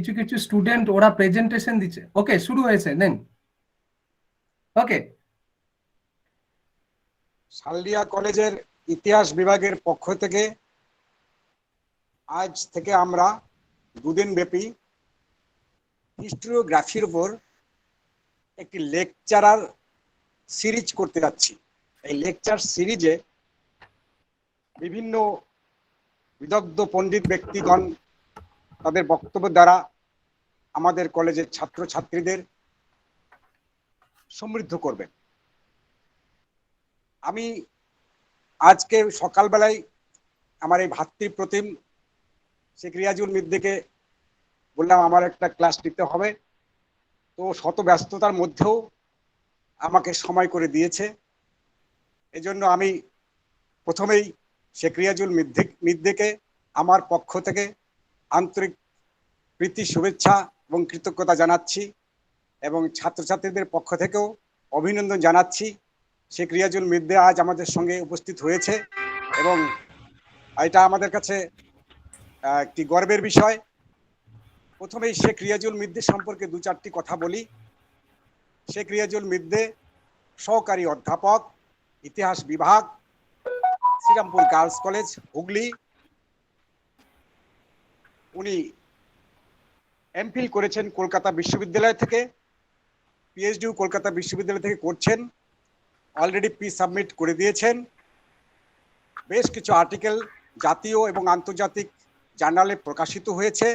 কিছু কিছু স্টুডেন্ট ওরা প্রেজেন্টেশন দিচ্ছে। ওকে, শুরু হয়েছে, নেন। ওকে, সালডিয়া কলেজের ইতিহাস বিভাগের পক্ষ থেকে আজ থেকে আমরা দুদিন ব্যাপী হিস্টোরিওগ্রাফির উপর একটি লেকচারার সিরিজ করতে যাচ্ছি। এই লেকচার সিরিজে বিভিন্ন বিদগ্ধ পণ্ডিত ব্যক্তিগণ তাদের বক্তব্য দ্বারা আমাদের কলেজের ছাত্রছাত্রীদের সমৃদ্ধ করবেন। আমি আজকে সকালবেলায় আমার এই ভাতৃপ্রতিম শেখ রিয়াজুল মিদ্দিকে বললাম আমার একটা ক্লাস নিতে হবে, তো শত ব্যস্ততার মধ্যেও আমাকে সময় করে দিয়েছে। এজন্য আমি প্রথমেই শেখ রিয়াজুল মিদ্দিকে আমার পক্ষ থেকে আন্তরিক প্রীতি, শুভেচ্ছা এবং কৃতজ্ঞতা জানাচ্ছি, এবং ছাত্রছাত্রীদের পক্ষ থেকেও অভিনন্দন জানাচ্ছি। শেখ রিয়াজুল মিদ্দি আজ আমাদের সঙ্গে উপস্থিত হয়েছে এবং এটা আমাদের কাছে একটি গর্বের বিষয়। প্রথমেই শেখ রিয়াজুল মিদ্দি সম্পর্কে দু চারটি কথা বলি। শেখ রিয়াজুল মিদ্দি সহকারী অধ্যাপক, ইতিহাস বিভাগ, শ্রীরামপুর গার্লস কলেজ, হুগলি। উনি এমফিল করেছেন কলকাতা বিশ্ববিদ্যালয় থেকে, পিএইচডিও কলকাতা বিশ্ববিদ্যালয় থেকে করছেন, অলরেডি পি সাবমিট করে দিয়েছেন। বেশ কিছু আর্টিকেল জাতীয় এবং আন্তর্জাতিক জার্নালে প্রকাশিত হয়েছে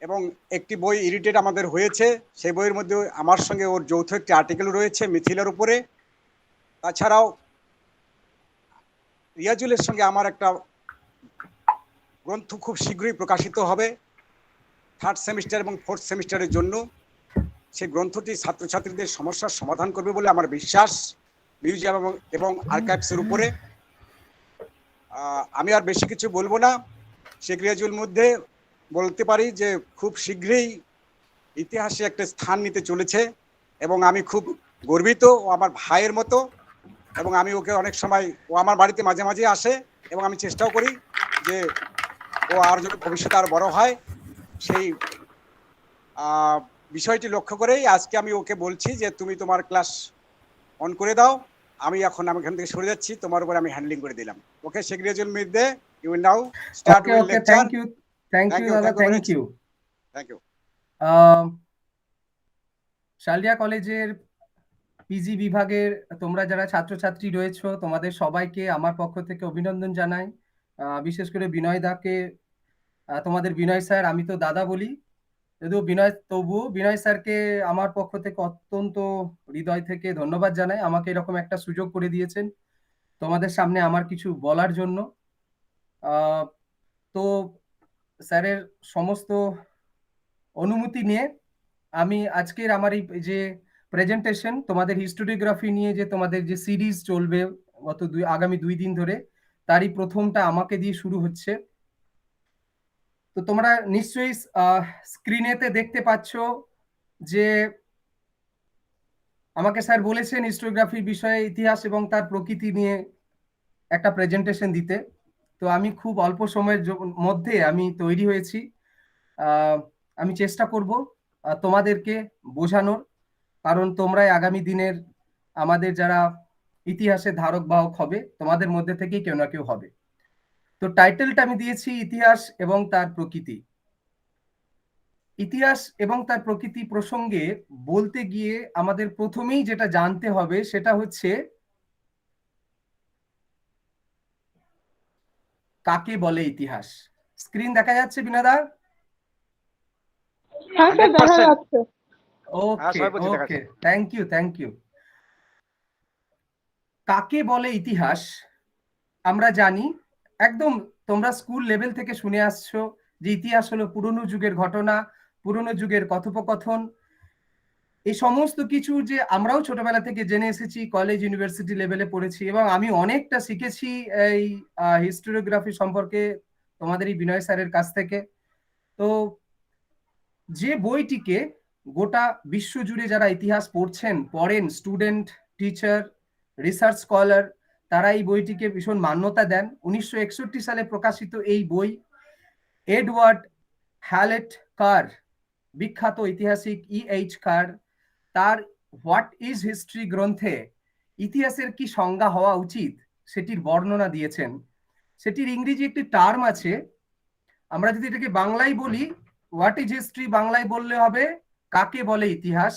এবং একটি বই এডিটেড আমাদের হয়েছে। সেই বইয়ের মধ্যে আমার সঙ্গে ওর যৌথ একটি আর্টিকেল রয়েছে মিথিলার উপরে। তাছাড়াও রিয়াজুলের সঙ্গে আমার একটা গ্রন্থ খুব শীঘ্রই প্রকাশিত হবে থার্ড সেমিস্টার এবং ফোর্থ সেমিস্টারের জন্য। সেই গ্রন্থটি ছাত্রছাত্রীদের সমস্যার সমাধান করবে বলে আমার বিশ্বাস, মিউজিয়াম এবং আর্কাইভসের উপরে। আমি আর বেশি কিছু বলবো না। শেখ রিয়াজুল মধ্যে বলতে পারি যে খুব শীঘ্রই ইতিহাসে একটা স্থান নিতে চলেছে এবং আমি খুব গর্বিত। ও আমার ভাইয়ের মতো এবং আমি ওকে অনেক সময়, ও আমার বাড়িতে মাঝে মাঝে আসে এবং আমি চেষ্টাও করি যে ও আর যেন ভবিষ্যতে আরো বড় হয়। সেই বিষয়টি লক্ষ্য করেই আজকে আমি ওকে বলছি যে তুমি তোমার ক্লাস অন করে দাও, আমি এখন এখান থেকে সরে যাচ্ছি, তোমার উপর আমি হ্যান্ডলিং করে দিলাম। Okay, Sheikh Riazul Middi, you will now start with lecture. Thank you দাদা, থ্যাংক ইউ। সালডিয়া কলেজের পিজি বিভাগের তোমরা যারা ছাত্রছাত্রী রয়েছো, তোমাদের সবাইকে আমার পক্ষ থেকে অভিনন্দন জানাই। বিশেষ করে বিনয় দাকে, তোমাদের বিনয় স্যার, আমি তো দাদা বলি, তবুও বিনয় স্যারকে আমার পক্ষ থেকে অত্যন্ত হৃদয় থেকে ধন্যবাদ জানাই, আমাকে এরকম একটা সুযোগ করে দিয়েছেন তোমাদের সামনে আমার কিছু বলার জন্য। তো স্যারের সমস্ত অনুমতি নিয়ে আমি আজকের আমার এই যে প্রেজেন্টেশন, তোমাদের হিস্টোরিওগ্রাফি নিয়ে যে তোমাদের যে সিরিজ চলবে আগামী 2 দিন ধরে, তারই প্রথমটা আমাকে দিয়ে শুরু হচ্ছে। তো তোমরা নিশ্চয়ই স্ক্রিনেতে দেখতে পাচ্ছ যে আমাকে স্যার বলেছেন হিস্টোরিওগ্রাফির বিষয়ে ইতিহাস এবং তার প্রকৃতি নিয়ে একটা প্রেজেন্টেশন দিতে। তো আমি খুব অল্প সময়ের মধ্যে আমি তৈরি হয়েছি। আমি চেষ্টা করব তোমাদেরকে বোঝানোর, কারণ তোমরাই আগামী দিনের আমাদের যারা ইতিহাসের ধারক বাহক হবে, তোমাদের মধ্যে থেকেই কেউ না কেউ হবে। তো টাইটেলটা আমি দিয়েছি ইতিহাস এবং তার প্রকৃতি। ইতিহাস এবং তার প্রকৃতি প্রসঙ্গে বলতে গিয়ে আমাদের প্রথমেই যেটা জানতে হবে সেটা হচ্ছে কাকে বলে ইতিহাস। স্ক্রিন দেখা যাচ্ছে বিনাদা? হ্যাঁ স্যার, দেখা যাচ্ছে। ওকে ওকে, থ্যাংক ইউ। কাকে বলে ইতিহাস আমরা জানি, একদম তোমরা স্কুল লেভেল থেকে শুনে আসছো যে ইতিহাস হলো পুরনো যুগের ঘটনা, পুরনো যুগের কথোপকথন, এই সমস্ত কিছু যে আমরাও ছোটবেলা থেকে জেনে এসেছি, কলেজ ইউনিভার্সিটি লেভেলে পড়েছি, এবং আমি অনেকটা শিখেছি এই হিস্টোরিওগ্রাফি সম্পর্কে তোমাদের এই বিনয় স্যারের কাছ থেকে। তো যে বইটিকে গোটা বিশ্ব জুড়ে যারা ইতিহাস পড়েন স্টুডেন্ট, টিচার, রিসার্চ স্কলার, তারা এই বইটিকে ভীষণ মান্যতা দেন। 1961 সালে প্রকাশিত এই বই এডওয়ার্ড হ্যালেট কার, বিখ্যাত ঐতিহাসিক এইচ কার, তার হোয়াট ইজ হিস্ট্রি গ্রন্থে ইতিহাসের কি সংজ্ঞা হওয়া উচিত সেটির বর্ণনা দিয়েছেন। সেটির ইংরেজি একটি টার্ম আছে, আমরা যদি এটাকে বাংলায় বলি, হোয়াট ইজ হিস্ট্রি বাংলায় বললে হবে কাকে বলে ইতিহাস।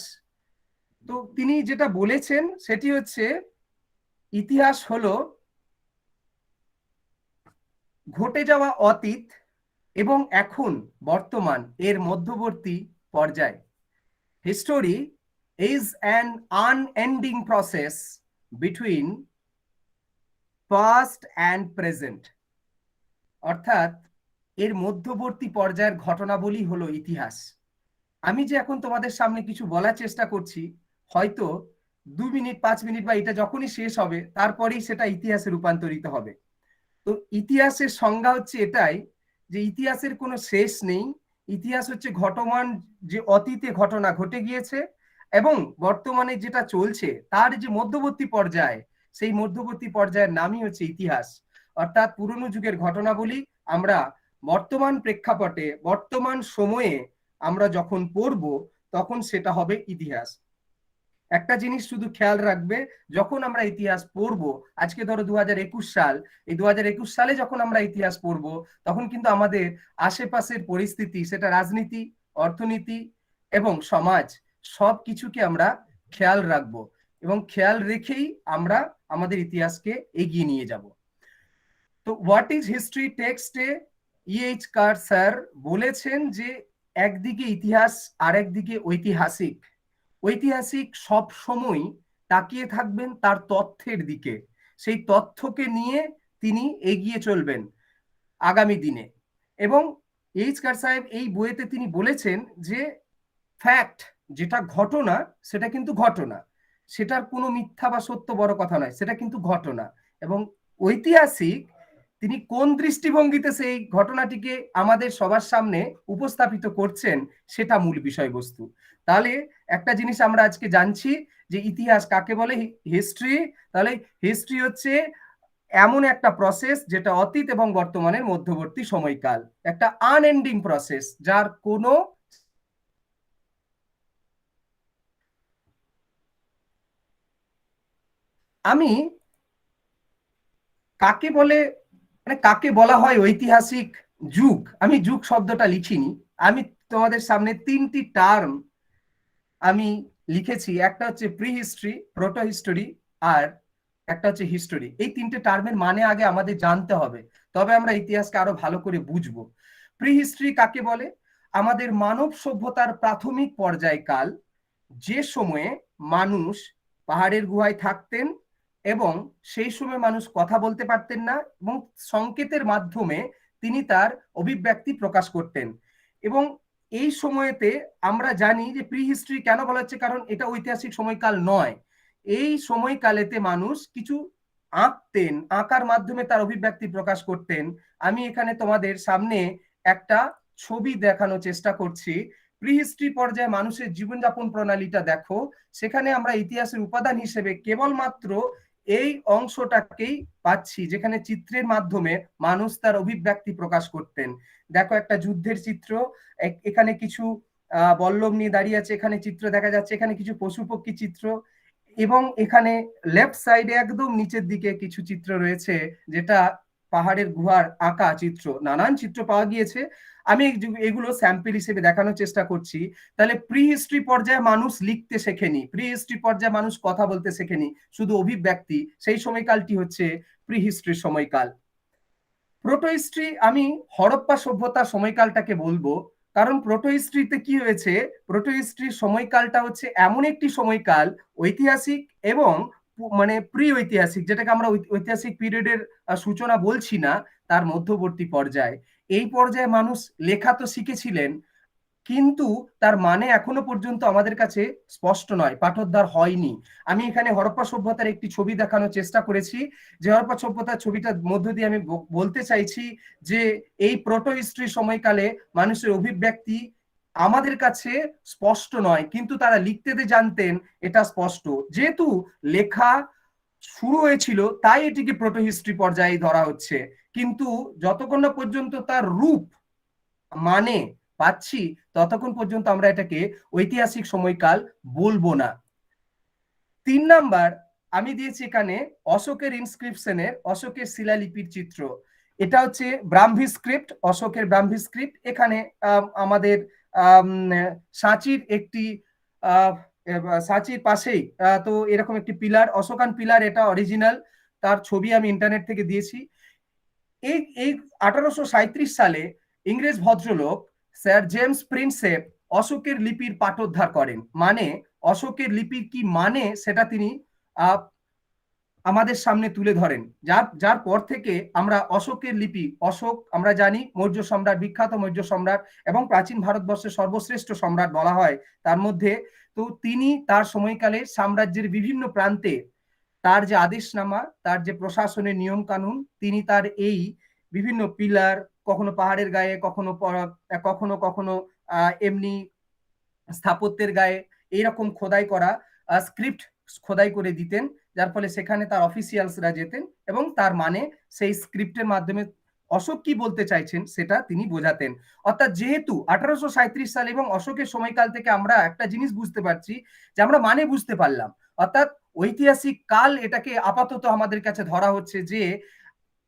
তো তিনি যেটা বলেছেন সেটি হচ্ছে, ইতিহাস হলো ঘটে যাওয়া অতীত এবং এখন বর্তমান এর মধ্যবর্তী পর্যায়। History is an unending process between past and present. অর্থাৎ এর মধ্যবর্তী পর্যায়ের ঘটনাবলী হলো ইতিহাস। আমি যে এখন তোমাদের সামনে কিছু বলার চেষ্টা করছি, হয়তো 2 মিনিট 5 মিনিট বা এটা যখনই শেষ হবে তারপরেই সেটা ইতিহাসে রূপান্তরিত হবে। তো ইতিহাসের সংজ্ঞা হচ্ছে এটাই, যে ইতিহাসের কোনো শেষ নেই। ইতিহাস হচ্ছে ঘটমান যে অতীতে ঘটনা ঘটে গিয়েছে এবং বর্তমানে যেটা চলছে তার যে মধ্যবর্তী পর্যায়, সেই মধ্যবর্তী পর্যায়ের নামই হচ্ছে ইতিহাস। অর্থাৎ পুরনো যুগের ঘটনাবলী আমরা বর্তমান প্রেক্ষাপটে বর্তমান সময়ে আমরা যখন পড়ব তখন সেটা হবে ইতিহাস। একটা জিনিস শুধু খেয়াল রাখবে, যখন আমরা ইতিহাস পড়বো, আজকে ধরো 2021 সাল, এই 2021 সালে যখন আমরা ইতিহাস পড়বো তখন কিন্তু আমাদের আশেপাশের পরিস্থিতি, সেটা রাজনীতি, অর্থনীতি এবং সমাজ, সব কিছুকে আমরা খেয়াল রাখবো এবং খেয়াল রেখেই আমরা আমাদের ইতিহাসকে এগিয়ে নিয়ে যাব। তো হোয়াট ইজ হিস্ট্রি টেক্সটে এইচ কার স্যার বলেছেন যে একদিকে ইতিহাস আর একদিকে ঐতিহাসিক। ঐতিহাসিক সব সময় তাকিয়ে থাকবেন তার তথ্যের দিকে, সেই তথ্যকে নিয়ে তিনি এগিয়ে চলবেন আগামী দিনে। এবং এইচ কার সাহেব এই বইয়েতে তিনি বলেছেন যে ফ্যাক্ট, যেটা ঘটনা সেটা কিন্তু ঘটনা, সেটার কোনো মিথ্যা বা সত্য বড় কথা নয়, সেটা কিন্তু ঘটনা। এবং ঐতিহাসিক তিনি কোন দৃষ্টিভঙ্গিতে সেই ঘটনাটিকে আমাদের সবার সামনে উপস্থাপিত করছেন সেটা মূল বিষয়বস্তু। তাহলে একটা জিনিস আমরা আজকে জানছি যে ইতিহাস কাকে বলে, হিস্ট্রি। তাহলে হিস্ট্রি হচ্ছে এমন একটা প্রসেস যেটা অতীত এবং বর্তমানের মধ্যবর্তী সময়কাল, একটা আনএন্ডিং প্রসেস যার কোনো আমি কাকে বলে, মানে কাকে বলা হয় ঐতিহাসিক যুগ, আমি যুগ শব্দটা লিখিনি, আমি তোমাদের সামনে 3টি টার্ম আমি লিখেছি। একটা হচ্ছে প্রি হিস্ট্রি, প্রোটো হিস্টোরি, আর একটা হচ্ছে হিস্টোরি। এই 3টে টার্মের মানে আগে আমাদের জানতে হবে, তবে আমরা ইতিহাসকে আরো ভালো করে বুঝবো। প্রি হিস্ট্রি কাকে বলে? আমাদের মানব সভ্যতার প্রাথমিক পর্যায়কাল, যে সময়ে মানুষ পাহাড়ের গুহায় থাকতেন এবং সেই সময় মানুষ কথা বলতে পারতেন না এবং সংকেতের মাধ্যমে তিনি তার অভিব্যক্তি প্রকাশ করতেন। এবং এই সময়তে আমরা জানি যে প্রি হিস্ট্রি কেন বলা হচ্ছে, কারণ এটা ঐতিহাসিক সময়কাল নয়। এই সময়কালেতে মানুষ কিছু আঁকতেন, আঁকার মাধ্যমে তার অভিব্যক্তি প্রকাশ করতেন। আমি এখানে তোমাদের সামনে একটা ছবি দেখানোর চেষ্টা করছি। প্রিহিস্ট্রি পর্যায়ে মানুষের জীবনযাপন প্রণালীটা দেখো, সেখানে আমরা ইতিহাসের উপাদান হিসেবে কেবলমাত্র এই অংশটাকেই পাচ্ছি যেখানে চিত্রের মাধ্যমে মানুষ তার অভিব্যক্তি প্রকাশ করতেন। দেখো একটা যুদ্ধের চিত্র, এখানে কিছু বল্লভ নিয়ে দাঁড়িয়ে আছে, এখানে চিত্র দেখা যাচ্ছে, এখানে কিছু পশু পক্ষী চিত্র, এবং এখানে লেফট সাইডে একদম নিচের দিকে কিছু চিত্র রয়েছে যেটা পাহাড়ের গুহার আঁকা চিত্র। নানান চিত্র পাওয়া গিয়েছে, আমি এগুলো স্যাম্পল হিসেবে দেখানোর চেষ্টা করছি। তাহলে প্রি হিস্ট্রি পর্যায়ে মানুষ লিখতে শেখেনি, প্রি হিস্ট্রি পর্যায়ে মানুষ কথা বলতে শেখেনি, শুধু অভিব্যক্তি, সেই সময়কালটি হচ্ছে প্রি হিস্ট্রির সময়কাল। প্রোটো হিস্ট্রি আমি হরপ্পা সভ্যতার সময়কালটাকে বলবো, কারণ প্রোটো হিস্ট্রিতে কি হয়েছে, প্রোটো হিস্ট্রির সময়কালটা হচ্ছে এমন একটি সময়কাল, ঐতিহাসিক এবং মানে প্রি ঐতিহাসিক, যেটাকে আমরা ঐতিহাসিক পিরিয়ডের সূচনা বলছি না, তার মধ্যবর্তী পর্যায়ে। এই পর্যায়ে মানুষ লেখা তো শিখেছিলেন, কিন্তু তার মানে এখনো পর্যন্ত আমাদের কাছে স্পষ্ট নয়, পাঠোদ্ধার হয়নি। আমি এখানে হরপ্পা সভ্যতার একটি ছবি দেখানোর চেষ্টা করেছি, যে হরপ্পা সভ্যতার ছবিটার মধ্য দিয়ে আমি বলতে চাইছি যে এই প্রোটো হিস্ট্রি সময়কালে মানুষের অভিব্যক্তি আমাদের কাছে স্পষ্ট নয়, কিন্তু তারা লিখতে জানতেন, এটা স্পষ্ট। যেহেতু লেখা শুরু হয়েছিল তাই এটিকে প্রোটো হিস্ট্রি পর্যায়ে ধরা হচ্ছে, কিন্তু যতক্ষণ না পর্যন্ত তার রূপ, মানে পাচ্ছি ততক্ষণ পর্যন্ত আমরা এটাকে ঐতিহাসিক সময়কাল বলবো না। 3 নাম্বার আমি দিয়েছি এখানে অশোকের ইনস্ক্রিপশনের, অশোকের শিলালিপির চিত্র। এটা হচ্ছে ব্রাহ্মী স্ক্রিপ্ট, অশোকের ব্রাহ্মী স্ক্রিপ্ট। এখানে আমাদের সাঁচির একটি সাঁচির পাশেই তো এরকম একটি পিলার, অশোকান পিলার, এটা অরিজিনাল, তার ছবি আমি ইন্টারনেট থেকে দিয়েছি। এই এই 1837 সালে ইংরেজ ভদ্রলোক স্যার জেমস প্রিন্সেপ অশোকের লিপির পাঠোদ্ধার করেন। মানে অশোকের লিপির কি মানে সেটা তিনি আমাদের সামনে তুলে ধরেন, যার যার পর থেকে আমরা অশোকের লিপি, অশোক আমরা জানি মৌর্য সম্রাট, বিখ্যাত মৌর্য সম্রাট এবং প্রাচীন ভারতবর্ষের সর্বশ্রেষ্ঠ সম্রাট বলা হয় তার মধ্যে। তো তিনি তার সময়কালে সাম্রাজ্যের বিভিন্ন প্রান্তে তার যে আদেশনামা, তার যে প্রশাসনের নিয়ম কানুন, তিনি তার এই বিভিন্ন পিলার, কখনো পাহাড়ের গায়ে, কখনো কখনো কখনো এমনি স্থাপত্যের গায়ে এইরকম খোদাই করা স্ক্রিপ্ট খোদাই করে দিতেন, যার ফলে সেখানে তার অফিসিয়ালসরা যেতেন এবং তার মানে সেই স্ক্রিপ্টের মাধ্যমে অশোক কি বলতে চাইছেন সেটা তিনি বোঝাতেন। অর্থাৎ যেহেতু 1837 সাল এবং অশোকের সময়কাল থেকে আমরা একটা জিনিস বুঝতে পারছি যে আমরা মানে বুঝতে পারলাম, অর্থাৎ ঐতিহাসিক কাল এটাকে আপাতত আমাদের কাছে ধরা হচ্ছে যে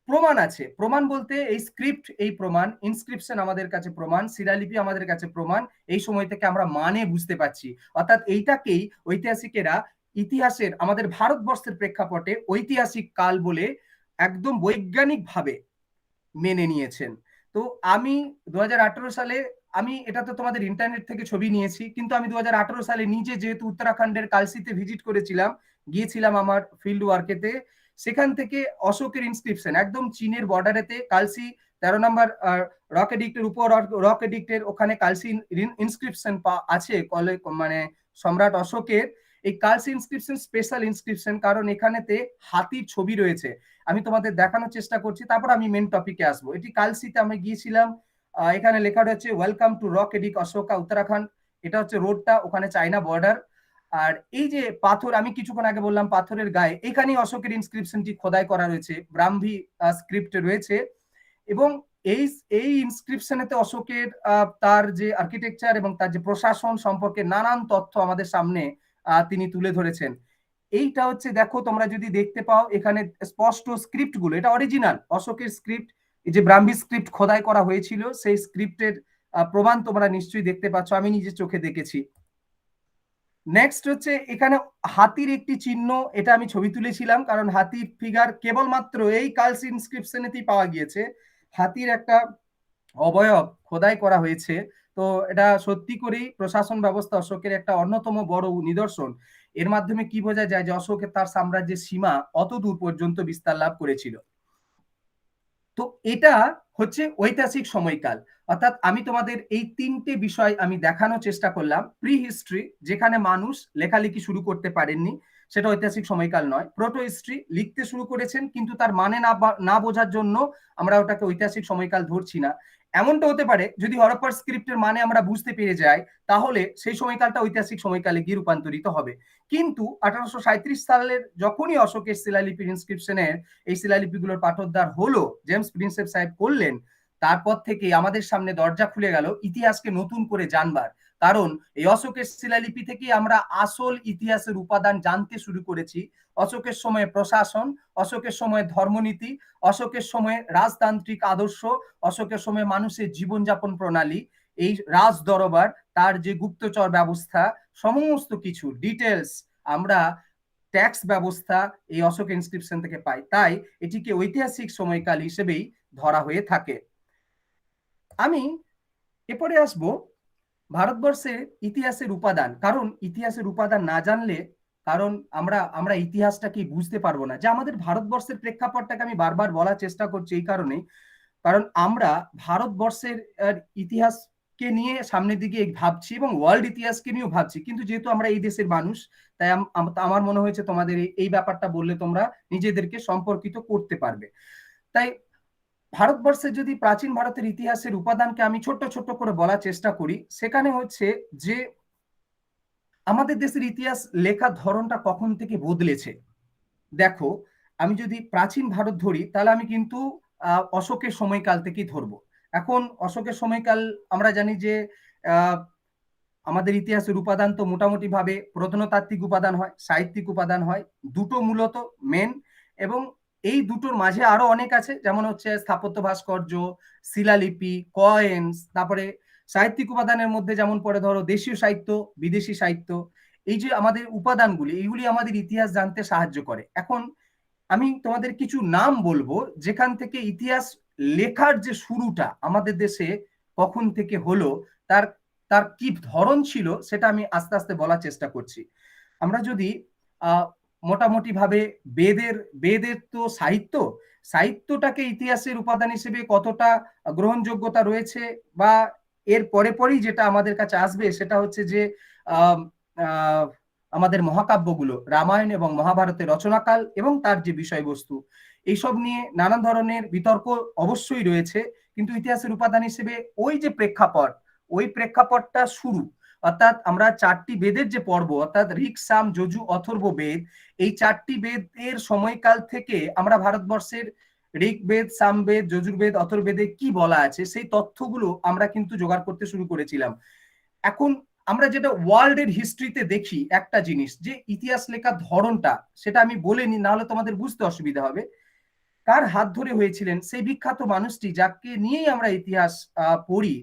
প্রমাণ আছে। প্রমাণ বলতে এই স্ক্রিপ্ট, এই প্রমাণ, ইনস্ক্রিপশন আমাদের কাছে প্রমাণ, শিলালিপি আমাদের কাছে প্রমাণ, এই সময় থেকে আমরা মানে বুঝতে পারছি। অর্থাৎ এইটাকেই ঐতিহাসিকেরা ইতিহাসের, আমাদের ভারতবর্ষের প্রেক্ষাপটে ঐতিহাসিক কাল বলে একদম বৈজ্ঞানিকভাবে মেনে নিয়েছেন। তো আমি 2018 সালে, আমি এটা তো তোমাদের ইন্টারনেট থেকে ছবি নিয়েছি, কিন্তু আমি 2018 সালে নিজে যেহেতু উত্তরাখণ্ডের কালসিতে ভিজিট করেছিলাম, গিয়েছিলাম আমার ফিল্ড ওয়ার্কেতে, সেখান থেকে অশোকের ইনস্ক্রিপশন একদম চীনের বর্ডারেতে কালসি 13 নম্বর রক এডিক্টের উপর, রক এডিক্টের ওখানে কালসি ইনস্ক্রিপশন আছে, মানে সম্রাট অশোকের এই কালসি ইনস্ক্রিপশন স্পেশাল ইনস্ক্রিপশন, কারণ এখানেতে হাতির ছবি রয়েছে। আমি তোমাদের দেখানোর চেষ্টা করছি, তারপর আমি মেন টপিকে আসবো। এটি কালসিতে আমি গিয়েছিলাম, এখানে লেখা রয়েছে welcome to rock edict Ashoka Uttarakhand. এটা হচ্ছে রোডটা, ওখানে চায়না বর্ডার। আর এই যে পাথর, আমি কিছুক্ষণ আগে বললাম পাথরের গায়ে, এখানেই অশোকের ইনস্ক্রিপশনটি খোদাই করা রয়েছে, ব্রাহ্মী স্ক্রিপ্টে রয়েছে। এবং এই এই ইনস্ক্রিপশনেতে অশোকের তার যে আর্কিটেকচার এবং তার যে প্রশাসন সম্পর্কে নানান তথ্য আমাদের সামনে তিনি তুলে ধরেছেন। এইটা হচ্ছে, দেখো তোমরা যদি দেখতে পাও এখানে স্পষ্ট স্ক্রিপ্ট গুলো, এটা অরিজিনাল অশোকের স্ক্রিপ্ট, এই যে ব্রাহ্মী স্ক্রিপ্ট খোদাই করা হয়েছিল সেই স্ক্রিপ্টের প্রমাণ তোমরা নিশ্চয়ই দেখতে পাচ্ছ, আমি নিজে চোখে দেখেছি। নেক্সট হচ্ছে এখানে হাতির একটি চিহ্ন, এটা আমি ছবি তুলেছিলাম কারণ হাতির ফিগার কেবলমাত্র এই কালস ইনস্ক্রিপশনেতেই পাওয়া গিয়েছে। হাতির একটা অবয়ব খোদাই করা হয়েছে। তো এটা সত্যি করেই প্রশাসন ব্যবস্থা অশোকের একটা অন্যতম বড় নিদর্শন। এর মাধ্যমে কি বোঝা যায় যে অশোকের তার সাম্রাজ্যের সীমা অত দূর পর্যন্ত বিস্তার লাভ করেছিল। তো এটা হচ্ছে ঐতিহাসিক সময়কাল। অর্থাৎ আমি তোমাদের এই তিনটে বিষয় আমি দেখানোর চেষ্টা করলাম। প্রি হিস্ট্রি, যেখানে মানুষ লেখালেখি শুরু করতে পারেননি, সেটা ঐতিহাসিক সময়কাল নয়। প্রোটো হিস্ট্রি, লিখতে শুরু করেছেন কিন্তু তার মানে না বোঝার জন্য আমরা ওটাকে ঐতিহাসিক সময়কাল ধরছি না। এমনটা হতে পারে যদি হরপ্পার স্ক্রিপ্টের মানে আমরা বুঝতে পেরে যাই, তাহলে সেই সময়কালটা ঐতিহাসিক সময়কালে গিয়ে রূপান্তরিত হবে। কিন্তু 1837 সালের যখনই অশোকের শিলালিপির ইনস্ক্রিপশনের এই শিলালিপিগুলোর পাঠোদ্ধার হলো, জেমস প্রিন্সেপ সাহেব করলেন, তারপর থেকে আমাদের সামনে দরজা খুলে গেল ইতিহাসকে নতুন করে জানবার। কারণ এই অশোকের শিলালিপি থেকে আমরা আসল ইতিহাসের উপাদান জানতে শুরু করেছি। অশোকের সময়ে প্রশাসন, অশোকের সময়ে ধর্মনীতি, অশোকের সময়ে রাজতান্ত্রিক আদর্শ, অশোকের সময়ে মানুষের জীবনযাপন প্রণালী, এই রাজ দরবার, তার যে গুপ্তচর ব্যবস্থা, সমস্ত কিছু ডিটেলস আমরা ট্যাক্স ব্যবস্থা এই অশোক ইনস্ক্রিপশন থেকে পাই। তাই এটিকে ঐতিহাসিক সময়কাল হিসেবেই ধরা হয়ে থাকে। আমি এরপরে আসব ভারতবর্ষের ইতিহাসের উপাদান। কারণ ইতিহাসের উপাদান না জানলে, কারণ আমরা ইতিহাসটাকে বুঝতে পারবো না। যে আমাদের ভারতবর্ষের প্রেক্ষাপটটাকে আমি বারবার বলার চেষ্টা করছি এই কারণেই, কারণ আমরা ভারতবর্ষের ইতিহাসকে নিয়ে সামনের দিকে ভাবছি এবং ওয়ার্ল্ড ইতিহাসকে নিয়েও ভাবছি, কিন্তু যেহেতু আমরা এই দেশের মানুষ, তাই আমার মনে হয়েছে তোমাদের এই ব্যাপারটা বললে তোমরা নিজেদেরকে সম্পর্কিত করতে পারবে। তাই ভারতবর্ষের যদি প্রাচীন ভারতের ইতিহাসের উপাদানকে আমি ছোট্ট ছোট্ট করে বলার চেষ্টা করি, সেখানে হচ্ছে যে আমাদের দেশের ইতিহাস লেখার ধরনটা কখন থেকে বদলেছে। দেখো, আমি যদি প্রাচীন ভারত ধরি তাহলে আমি কিন্তু অশোকের সময়কাল থেকেই ধরবো। এখন অশোকের সময়কাল আমরা জানি যে আমাদের ইতিহাসের উপাদান তো মোটামুটি ভাবে প্রত্নতাত্ত্বিক উপাদান হয়, সাহিত্যিক উপাদান হয়, দুটো মূলত মেন। এবং এই দুটোর মাঝে আরো অনেক আছে, যেমন হচ্ছে স্থাপত্য ভাস্কর্য, শিলালিপি, কয়েন্স, তারপরে সাহিত্যিক উপাদানের মধ্যে যেমন পড়ে ধরো দেশীয় সাহিত্য, বিদেশি সাহিত্য। এই যে আমাদের উপাদানগুলি, এইগুলি আমাদের ইতিহাস জানতে সাহায্য করে। এখন আমি তোমাদের কিছু নাম বলবো যেখান থেকে ইতিহাস লেখার যে শুরুটা আমাদের দেশে কখন থেকে হলো, তার তার কি ধরন ছিল সেটা আমি আস্তে আস্তে বলার চেষ্টা করছি। আমরা যদি আহ মোটামুটি ভাবে বেদের তো সাহিত্যটাকে ইতিহাসের উপাদান হিসেবে কতটা গ্রহণযোগ্যতা রয়েছে, বা এর পরে পরেই যেটা আমাদের কাছে আসবে সেটা হচ্ছে যে আহ আহ আমাদের মহাকাব্যগুলো, রামায়ণ এবং মহাভারতের রচনাকাল এবং তার যে বিষয়বস্তু, এইসব নিয়ে নানান ধরনের বিতর্ক অবশ্যই রয়েছে। কিন্তু ইতিহাসের উপাদান হিসেবে ওই যে প্রেক্ষাপট, ওই প্রেক্ষাপটটা শুরু, অর্থাৎ আমরা চারটি বেদের যে পর্ব, অর্থাৎ ঋক, সাম, যজু, অথর্ব বেদ, এই চারটি বেদের সময়কাল থেকে আমরা ভারতবর্ষের ঋগ্বেদ, সামবেদ, যজুর্বেদ, অথর্ববেদে কি বলা আছে সেই তথ্যগুলো আমরা কিন্তু জোগাড় করতে শুরু করেছিলাম। এখন আমরা যেটা ওয়ার্ল্ডের হিস্ট্রিতে দেখি একটা জিনিস, যে ইতিহাস লেখার ধরনটা, সেটা আমি বলে নি, নাহলে তোমাদের বুঝতে অসুবিধা হবে। কার হাত ধরে হয়েছিলেন সেই বিখ্যাত মানুষটি যাকে নিয়েই আমরা ইতিহাস পড়ি,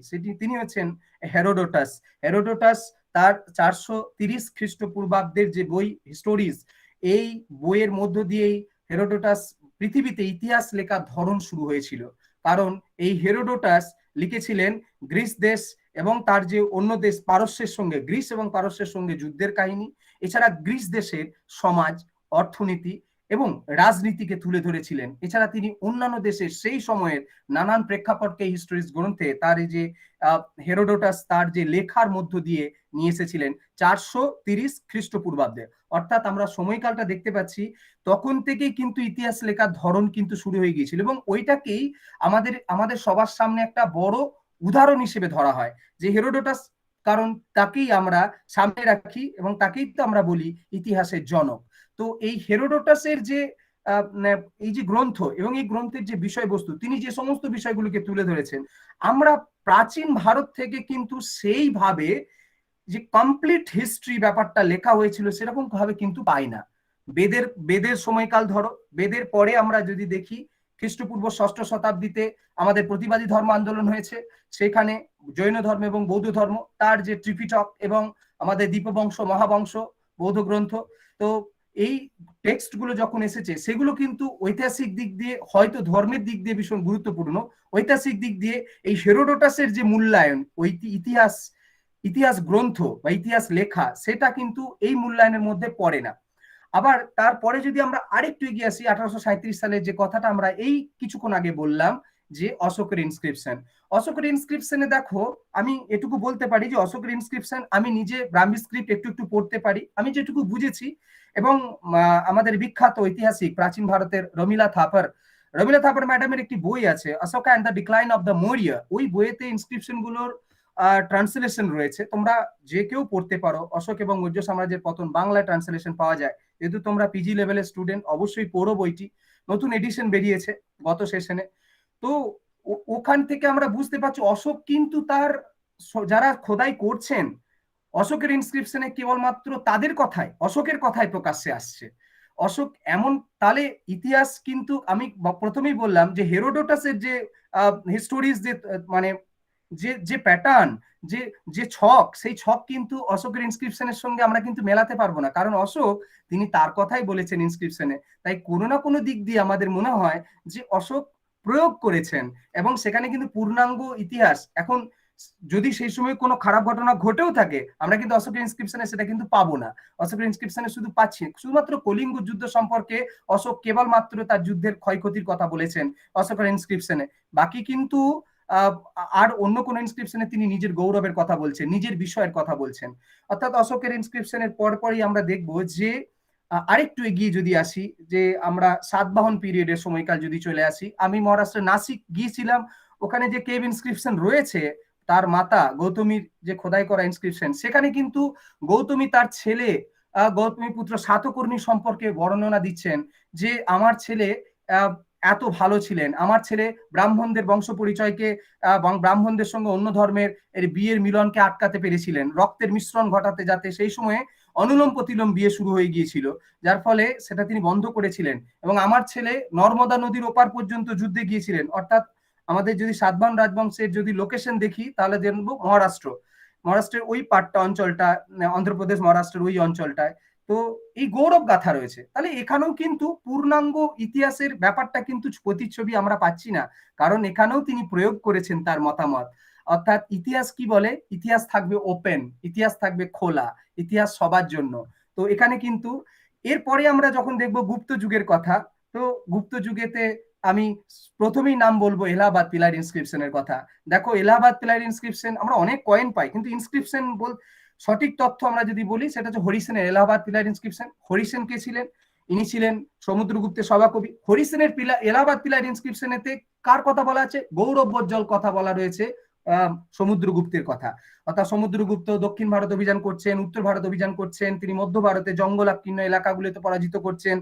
তিনি হচ্ছেন হেরোডোটাস। হেরোডোটাস তার 430 খ্রিস্টপূর্বাব্দের যে বই হিস্টোরিজ, এই বইয়ের মধ্য দিয়েই হেরোডোটাস পৃথিবীতে ইতিহাস লেখার ধরন শুরু হয়েছিল। কারণ এই হেরোডোটাস লিখেছিলেন গ্রিস দেশ এবং তার যে অন্য দেশ পারস্যের সঙ্গে, গ্রিস এবং পারস্যের সঙ্গে যুদ্ধের কাহিনী, এছাড়া গ্রিস দেশের সমাজ, অর্থনীতি এবং রাজনীতিকে তুলে ধরেছিলেন। এছাড়া তিনি অন্যান্য দেশের সেই সময়ের নানান প্রেক্ষাপটকে হিস্টোরিজ গ্রন্থে তার এই যে হেরোডোটাস তার যে লেখার মধ্য দিয়ে নিয়ে এসেছিলেন 430 খ্রিস্টপূর্বাব্দে। অর্থাৎ আমরা সময়কালটা দেখতে পাচ্ছি তখন থেকেই কিন্তু ইতিহাস লেখার ধরন কিন্তু শুরু হয়ে গিয়েছিল, এবং ওইটাকেই আমাদের সবার সামনে একটা বড় উদাহরণ হিসেবে ধরা হয় যে হেরোডোটাস, কারণ তাকেই আমরা সামনে রাখি এবং তাকেই তো আমরা বলি ইতিহাসের জনক। তো এই হেরোডোটাসের যে এই যে গ্রন্থ এবং এই গ্রন্থের যে বিষয়বস্তু, তিনি যে সমস্ত বিষয়গুলোকে তুলে ধরেছেন, আমরা প্রাচীন ভারত থেকে কিন্তু সেইভাবে যে কমপ্লিট হিস্ট্রি ব্যাপারটা লেখা হয়েছিল সেরকম ভাবে কিন্তু পাই না। বেদের সময়কাল ধরো, বেদের পরে আমরা যদি দেখি খ্রিস্টপূর্ব 6ষ্ঠ শতাব্দীতে আমাদের প্রতিবাদী ধর্ম আন্দোলন হয়েছে, সেখানে জৈন ধর্ম এবং বৌদ্ধ ধর্ম তার যে ত্রিপিটক এবং আমাদের দীপবংশ, মহাবংশ, বৌদ্ধ গ্রন্থ, তো এই টেক্সট গুলো যখন এসেছে সেগুলো কিন্তু ঐতিহাসিক দিক দিয়ে, হয়তো ধর্মের দিক দিয়ে ভীষণ গুরুত্বপূর্ণ, ঐতিহাসিক দিক দিয়ে এই হেরোডোটাসের যে মূল্যায়ন, ওই ইতিহাস ইতিহাস গ্রন্থ বা ইতিহাস লেখা, সেটা কিন্তু এই মূল্যায়নের মধ্যে পড়ে না। আবার তারপরে যদি আমরা আরেকটু এগিয়ে আসি, 1837 সালে যে কথাটা আমরা এই কিছুক্ষণ আগে বললাম, যে অশোকের ইনস্ক্রিপশন। অশোকের ইনস্ক্রিপশনে দেখো, আমি এটুকু বলতে পারি যে অশোকের ইনস্ক্রিপশন, আমি নিজে ব্রাহ্মী স্ক্রিপ্ট একটু একটু পড়তে পারি, আমি যেটুকু বুঝেছি, এবং আমাদের বিখ্যাত ঐতিহাসিক প্রাচীন ভারতের রমিলা থাপার ম্যাডামের একটি বই আছে, Ashoka and the decline of the Maurya, ওই বইয়েতে ইনস্ক্রিপশন গুলোর ট্রান্সলেশন রয়েছে, তোমরা যে কেউ পড়তে পারো। অশোক এবং মৌর্য সাম্রাজ্যের পতন বাংলায় ট্রান্সলেশন পাওয়া যায়। যেহেতু তোমরা পিজি লেভেলের স্টুডেন্ট, অবশ্যই পড়ো বইটি, নতুন এডিশন বেরিয়েছে গত সেশনে। তো ওখান থেকে আমরা বুঝতে পারছি অশোক কিন্তু তার যারা খোদাই করছেন অশোকের ইনস্ক্রিপশনে কেবলমাত্র তাদের কথাই, অশোকের কথাই প্রকাশ্যে আসছে। অশোক এমন, তাহলে ইতিহাস কিন্তু আমি প্রথমেই বললাম যে হেরোডোটাসের যে হিস্টোরিজ, যে মানে যে যে প্যাটার্ন, যে যে ছক, সেই ছক কিন্তু অশোকের ইনস্ক্রিপশনের সঙ্গে আমরা কিন্তু মেলাতে পারবো না, কারণ অশোক তিনি তার কথাই বলেছেন ইনস্ক্রিপশনে। তাই কোনো না কোনো দিক দিয়ে আমাদের মনে হয় যে অশোক প্রয়োগ করেছেন, এবং সেখানে কিন্তু পূর্ণাঙ্গ ইতিহাস, এখন যদি সেই সময় কোনো খারাপ ঘটনা ঘটেও থাকে, আমরা কিন্তু অশোকের ইনস্ক্রিপশনে সেটা কিন্তু পাবো না। অশোকের ইনস্ক্রিপশনে শুধু পাচ্ছি শুধুমাত্র কলিঙ্গ যুদ্ধ সম্পর্কে অশোক কেবলমাত্র তার যুদ্ধের ক্ষয়ক্ষতির কথা বলেছেন অশোকের ইনস্ক্রিপশনে, বাকি কিন্তু আর অন্য কোন ইনস্ক্রিপশনে তিনি নিজের গৌরবের কথা বলছেন, নিজের বিষয়ের কথা বলছেন। অর্থাৎ অশোকের ইনস্ক্রিপশনের পরপরই আমরা দেখব যে আরেকটু এগিয়ে যদি আসি, যে আমরা সাতবাহন পিরিয়ডের সময়কাল যদি চলে আসি, আমি মহারাষ্ট্রের নাসিক গিয়েছিলাম, ওখানে যে কেভ ইনস্ক্রিপশন রয়েছে, তার মাতা গৌতমীর যে খোদাই করা ইনস্ক্রিপশন, সেখানে কিন্তু গৌতমী তার ছেলে গৌতমী পুত্র সাতকর্ণী সম্পর্কে বর্ণনা দিচ্ছেন, যে আমার ছেলে এত ভালো ছিলেন। আমার ছেলে ব্রাহ্মণদের বংশ পরিচয়কে ব্রাহ্মণদের সঙ্গে অন্য ধর্মের এর বিয়ের মিলনকে আটকাতে পেরেছিলেন, রক্তের মিশ্রণ ঘটাতে, যাতে সেই সময়ে অনুলোম প্রতিলোম বিয়ে শুরু হয়ে গিয়েছিল, যার ফলে সেটা তিনি বন্ধ করেছিলেন। এবং আমার ছেলে নর্মদা নদীর ওপার পর্যন্ত যুদ্ধে গিয়েছিলেন। অর্থাৎ আমাদের যদি সাতবাহন রাজবংশের যদি লোকেশন দেখি তাহলে দেখবো মহারাষ্ট্রের ওই পাটটা অঞ্চলটা, অন্ধ্রপ্রদেশ মহারাষ্ট্রের ওই অঞ্চলটায়। তো এই গৌরব গাথা রয়েছে। তাহলে এখানেও কিন্তু পূর্ণাঙ্গ ইতিহাসের ব্যাপারটা কিন্তু প্রতিচ্ছবি আমরা পাচ্ছি না, কারণ এখানেও তিনি প্রয়োগ করেছেন তার মতামত। অর্থাৎ ইতিহাস কি বলে, ইতিহাস থাকবে ওপেন, ইতিহাস থাকবে খোলা, ইতিহাস সবার জন্য। তো এখানে কিন্তু এরপরে আমরা যখন দেখব গুপ্ত যুগের কথা, তো গুপ্ত যুগেতে আমি প্রথমেই নাম বলবো এলাহাবাদ পিলার ইনস্ক্রিপশনের কথা। দেখো এলাহাবাদ পিলার ইনস্ক্রিপশন, আমরা অনেক কয়েন পাই, কিন্তু ইনস্ক্রিপশন সঠিক তথ্য আমরা যদি বলি সেটা হচ্ছে হরিসেনের এলাহাবাদ পিলার ইনস্ক্রিপশন। হরিসেন কে ছিলেন? ইনি ছিলেন সমুদ্রগুপ্তের সভাকবি। হরিসেনের এলাহাবাদ পিলার ইনস্ক্রিপশনেতে কার কথা বলা আছে? গৌরবোজ্জ্বল কথা বলা রয়েছে সমুদ্রগুপ্তের কথা। অর্থাৎ সমুদ্রগুপ্ত দক্ষিণ ভারত অভিযান করছেন, উত্তর ভারত অভিযান করছেন, তিনি মধ্য ভারতে জঙ্গলাকীর্ণ এলাকাগুলিতে পরাজিত করছেন।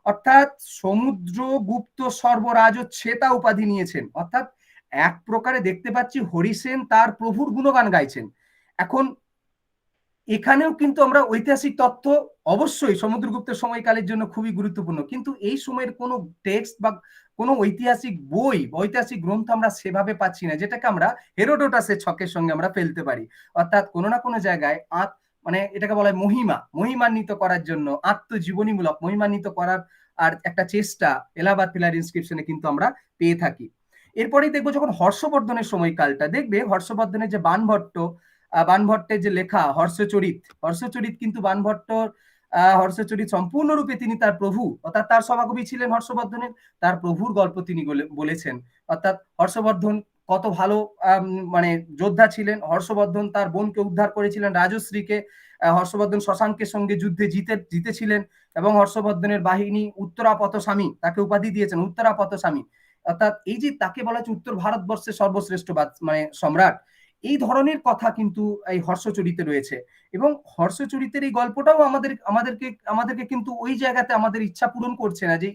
অর্থাৎ সমুদ্রগুপ্ত সর্বরাজচ্ছেতা উপাধি নিয়েছেন। অর্থাৎ এক প্রকারে দেখতে পাচ্ছি হরিসেন তার প্রভুর গুণগান গাইছেন। এখন এখানেও কিন্তু আমরা ঐতিহাসিক তথ্য অবশ্যই সমুদ্রগুপ্তের সময়কালের জন্য খুবই গুরুত্বপূর্ণ, কিন্তু এই সময়ের কোনো টেক্সট বা কোনো ঐতিহাসিক বই, ঐতিহাসিক গ্রন্থ আমরা সেভাবে পাচ্ছি না যেটাকে আমরা হেরোডোটাসের ছকের সঙ্গে আমরা ফেলতে পারি। অর্থাৎ কোনো না কোনো জায়গায় মানে এটাকে বলা হয় মহিমান্বিত করার জন্য, আত্মজীবনীমূলক মহিমান্বিত করার আর একটা চেষ্টা এলাহাবাদ পিলার ইনস্ক্রিপশনে কিন্তু আমরা পেয়ে থাকি। এরপরেই দেখবো যখন হর্ষবর্ধনের সময়কালটা, দেখবে হর্ষবর্ধনের যে বাণভট্টের যে লেখা হর্ষচরিত কিন্তু হর্ষচরিত সম্পূর্ণরূপে তিনি তার প্রভু, অর্থাৎ তার সভাকবি ছিলেন হর্ষবর্ধনের, তার প্রভুর গল্প তিনি বলেছেন। অর্থাৎ হর্ষবর্ধন কত ভালো মানে যোদ্ধা ছিলেন। হর্ষবর্ধন তার বোনকে উদ্ধার করেছিলেন, রাজশ্রীকে। হর্ষবর্ধন শশাঙ্কের সঙ্গে যুদ্ধে জিতেছিলেন, এবং হর্ষবর্ধনের বাহিনী উত্তরাপথস্বামী, তাকে উপাধি দিয়েছেন উত্তরাপথস্বামী। অর্থাৎ এই যে তাকে বলা হচ্ছে উত্তর ভারতবর্ষের সর্বশ্রেষ্ঠ মানে সম্রাট, এই ধরনের কথা কিন্তু এই হর্ষচরিতে রয়েছে। এবং হর্ষচরিতের এই গল্পটাও আমাদেরকে কিন্তু ওই জায়গাতে আমাদের ইচ্ছা পূরণ করছে না, যে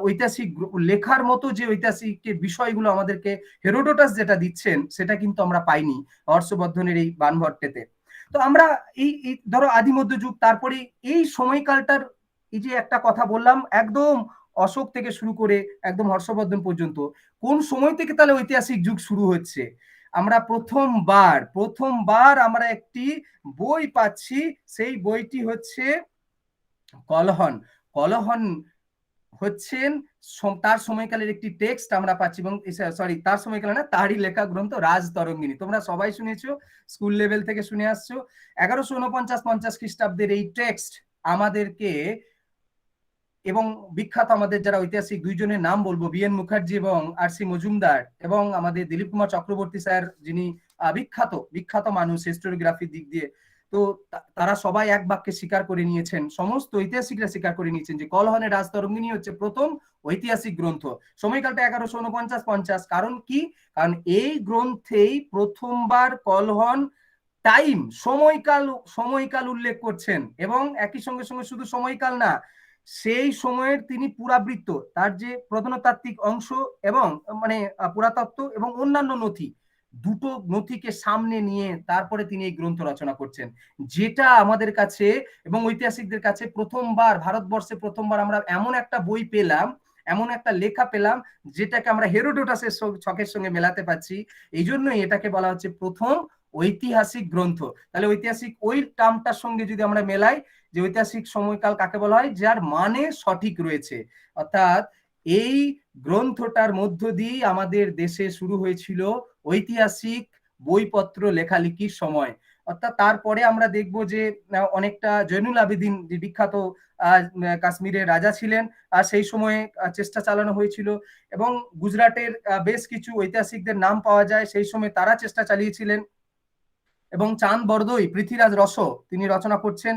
ঐতিহাসিক লেখার মতো যে ঐতিহাসিক বিষয়গুলো আমাদেরকে হেরোডোটাস যেটা দিচ্ছেন সেটা কিন্তু আমরা পাইনি হর্ষবর্ধনের এই বাণভট্টেতে। তো আমরা এই ধরো আদি মধ্যযুগ, তারপরে এই সময়কালটার এই যে একটা কথা বললাম, একদম অশোক থেকে শুরু করে একদম হর্ষবর্ধন পর্যন্ত, কোন সময় থেকে তাহলে ঐতিহাসিক যুগ শুরু হচ্ছে? আমরা প্রথমবার আমরা একটি বই পাচ্ছি, সেই বইটি হচ্ছে কলহন হচ্ছেন তার সময়কালের একটি টেক্সট আমরা পাচ্ছি, এবং সরি তার সময়কালে না, তারই লেখা গ্রন্থ রাজতরঙ্গিনী। তোমরা সবাই শুনেছো, স্কুল লেভেল থেকে শুনে আসছো। 1149-50 খ্রিস্টাব্দের এই টেক্সট আমাদেরকে, এবং বিখ্যাত আমাদের যারা ঐতিহাসিক দুইজনের নাম বলবো, বিএন মুখার্জি এবং আর.সি. মজুমদার, এবং আমাদের দিলীপ কুমার চক্রবর্তী স্যার, যিনি বিখ্যাত মানুষ হিস্টোরিওগ্রাফির দিক দিয়ে। তো তারা সবাই এক বাক্যে স্বীকার করে নিয়েছেন, সমস্ত ঐতিহাসিকরা স্বীকার করে নিয়েছেন যে কলহনের রাজতরঙ্গিনী হচ্ছে প্রথম ঐতিহাসিক গ্রন্থ। সময়কালটা 1149-50। কারণ কি? কারণ এই গ্রন্থেই প্রথমবার কলহন সময়কাল উল্লেখ করছেন, এবং একই সঙ্গে শুধু সময়কাল না, সেই সময়ের তিনি পুরাবৃত্ত, তার যে প্রত্নতাত্ত্বিক অংশ এবং মানে পুরাতত্ত্ব এবং অন্যান্য দুটো নথিকে সামনে নিয়ে তারপরে তিনি এই গ্রন্থ রচনা করছেন, যেটা আমাদের কাছে এবং ঐতিহাসিকদের কাছে ভারতবর্ষে প্রথমবার আমরা এমন একটা বই পেলাম, এমন একটা লেখা পেলাম, যেটাকে আমরা হেরোডোটাসের ছকের সঙ্গে মেলাতে পারছি। এই জন্যই এটাকে বলা হচ্ছে প্রথম ঐতিহাসিক গ্রন্থ। তাহলে ঐতিহাসিক ওই টার্মটার সঙ্গে যদি আমরা মেলাই, যে ঐতিহাসিক সময়কাল কাকে বলা হয়, যার মানে সঠিক রয়েছে। অর্থাৎ এই গ্রন্থটার মধ্য দিয়ে আমাদের দেশে শুরু হয়েছিল ঐতিহাসিক বইপত্র লেখালেখির সময়। অর্থাৎ তারপরে আমরা দেখব যে অনেকটা জৈনুল আবেদিন, যে বিখ্যাত কাশ্মীরের রাজা ছিলেন, আর সেই সময়ে চেষ্টা চালানো হয়েছিল, এবং গুজরাটের বেশ কিছু ঐতিহাসিকদের নাম পাওয়া যায়, সেই সময় তারা চেষ্টা চালিয়েছিলেন। এবং চাঁদ বরদই, পৃথ্বীরাজ রস, তিনি রচনা করছেন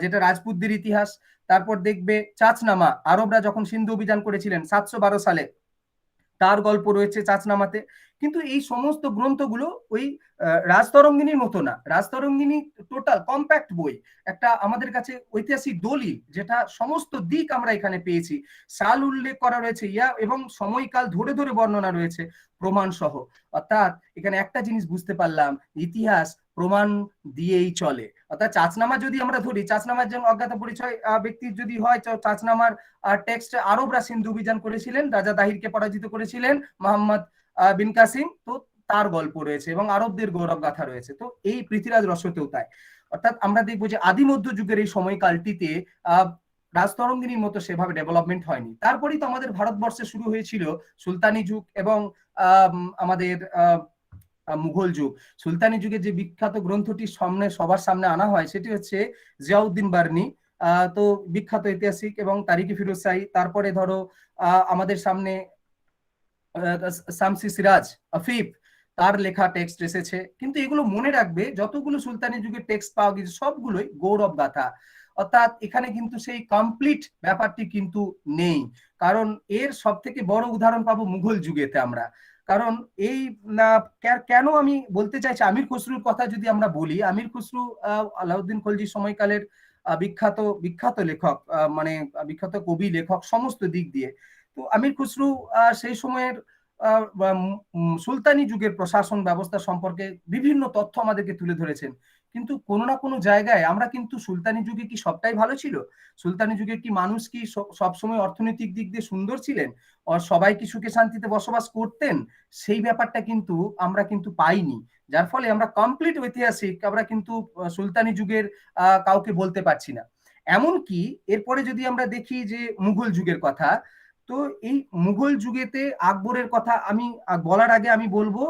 যেটা রাজপুতদের ইতিহাস। তারপর দেখবে চাচনামা, আরবরা যখন সিন্ধু অভিযান করেছিলেন 712 সালে, তার গল্প রয়েছে চাচনামাতে। কিন্তু এই সমস্ত গ্রন্থগুলো ওই রাজতরঙ্গিনীর মতো না। রাজতরঙ্গিনী টোটাল কম্প্যাক্ট বই, একটা আমাদের কাছে ঐতিহাসিক দলিল, যেটা সমস্ত দিক আমরা এখানে পেয়েছি, সাল উল্লেখ করা রয়েছে এবং সময়কাল ধরে ধরে বর্ণনা রয়েছে প্রমাণ সহ। অর্থাৎ এখানে একটা জিনিস বুঝতে পারলাম, ইতিহাস প্রমাণ দিয়েই চলে। অর্থাৎ চাচনামা যদি আমরা ধরি, চাচনামার যেমন অজ্ঞাত পরিচয় ব্যক্তির যদি হয়, চাচনামার টেক্সট আরবরা সিন্ধু অভিযান করেছিলেন, রাজা দাহিরকে পরাজিত করেছিলেন মোহাম্মদ বিন কাসিম, তো তার গল্প রয়েছে এবং আরবদের গৌরব গাথা রয়েছে। তো এই পৃথ্বীরাজ রসতেও তাই। অর্থাৎ আমরা দেখবো যে আদি মধ্য যুগের এই সময়কালটিতে রাজতরঙ্গিনীর মতো সেভাবে ডেভেলপমেন্ট হয়নি। তারপরেই তো আমাদের ভারতবর্ষে শুরু হয়েছিল সুলতানি যুগ এবং আমাদের মুঘল যুগ। সুলতানি যুগের যে বিখ্যাত গ্রন্থটি সবার সামনে আনা হয় সেটি হচ্ছে জিয়াউদ্দিন বার্নি, তো বিখ্যাত ঐতিহাসিক, এবং তারিকি ফিরোজ শাহী। তারপরে ধরো আমাদের সামনে শামসি সিরাজ আফিফ, তার লেখা টেক্সট এসেছে। কিন্তু এগুলো মনে রাখবে, যতগুলো সুলতানি যুগের টেক্সট পাওয়া গেছে সবগুলোই গৌরব গাথা। অর্থাৎ এখানে কিন্তু সেই কমপ্লিট ব্যাপারটি কিন্তু নেই। কারণ এর সব থেকে বড় উদাহরণ পাবো মুঘল যুগেতে আমরা। কারণ এই কেন আমি বলতে চাইছি, আমির খসরুর কথা যদি আমরা বলি, আমির খসরু আলাউদ্দিন খলজি সময়কালের বিখ্যাত বিখ্যাত লেখক, মানে বিখ্যাত কবি লেখক সমস্ত দিক দিয়ে। তো আমির খসরু সেই সময়ের সুলতানি যুগের প্রশাসন ব্যবস্থা সম্পর্কে বিভিন্ন তথ্য আমাদেরকে তুলে ধরেছেন। কিন্তু কোনো না কোনো জায়গায় আমরা কিন্তু সুলতানি যুগে কি সবটাই ভালো ছিল? সুলতানি যুগে কি মানুষ কি সবসময় অর্থনৈতিক দিক দিয়ে সুন্দর ছিলেন, আর সবাই কি সুখে শান্তিতে বসবাস করতেন? সেই ব্যাপারটা কিন্তু আমরা কিন্তু পাইনি। যার ফলে আমরা কমপ্লিট ঐতিহাসিক আমরা কিন্তু সুলতানি যুগের কাউকে বলতে পারছি না। এমনকি এরপরে যদি আমরা দেখি যে মুঘল যুগের কথা, তো এই মুঘল যুগেতে আকবরের কথা আমি বলার আগে আমি বলবো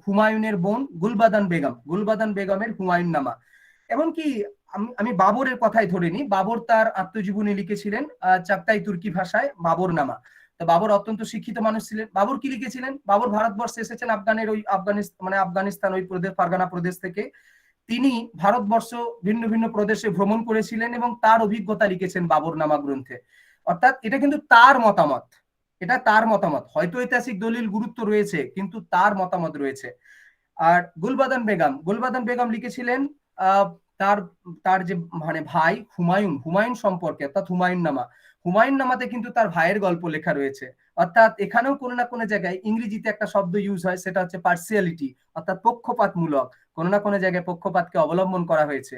হুমায়ুনের বোন গুলবাদান বেগম, গুলবাদান বেগমের হুমায়ুন নামা। এমনকি আমি বাবরের কথাই ধরে নিই, বাবর তার আত্মজীবনী লিখেছিলেন চাকতাই তুর্কি ভাষায় বাবর নামা। তো বাবর অত্যন্ত শিক্ষিত মানুষ ছিলেন। বাবর কি লিখেছিলেন? বাবর ভারতবর্ষে এসেছেন আফগানিস্তান ওই প্রদেশ, ফারগানা প্রদেশ থেকে। তিনি ভারতবর্ষ ভিন্ন ভিন্ন প্রদেশে ভ্রমণ করেছিলেন এবং তার অভিজ্ঞতা লিখেছেন বাবর নামা গ্রন্থে। অর্থাৎ এটা কিন্তু তার মতামত, এটা তার মতামত, হয়তো ঐতিহাসিক দলিল গুরুত্ব রয়েছে কিন্তু তার মতামত রয়েছে। আর গুলবাদান বেগম লিখেছিলেন তার তার যে মানে ভাই হুমায়ুন, হুমায়ুন সম্পর্কে, অর্থাৎ হুমায়ুন নামা। হুমায়ুন নামাতে কিন্তু তার ভাইয়ের গল্প লেখা রয়েছে। অর্থাৎ এখানেও কোনো না কোনো জায়গায় ইংরেজিতে একটা শব্দ ইউজ হয়, সেটা হচ্ছে পার্সিয়ালিটি, অর্থাৎ পক্ষপাতমূলক। কোনো না কোনো জায়গায় পক্ষপাতকে অবলম্বন করা হয়েছে।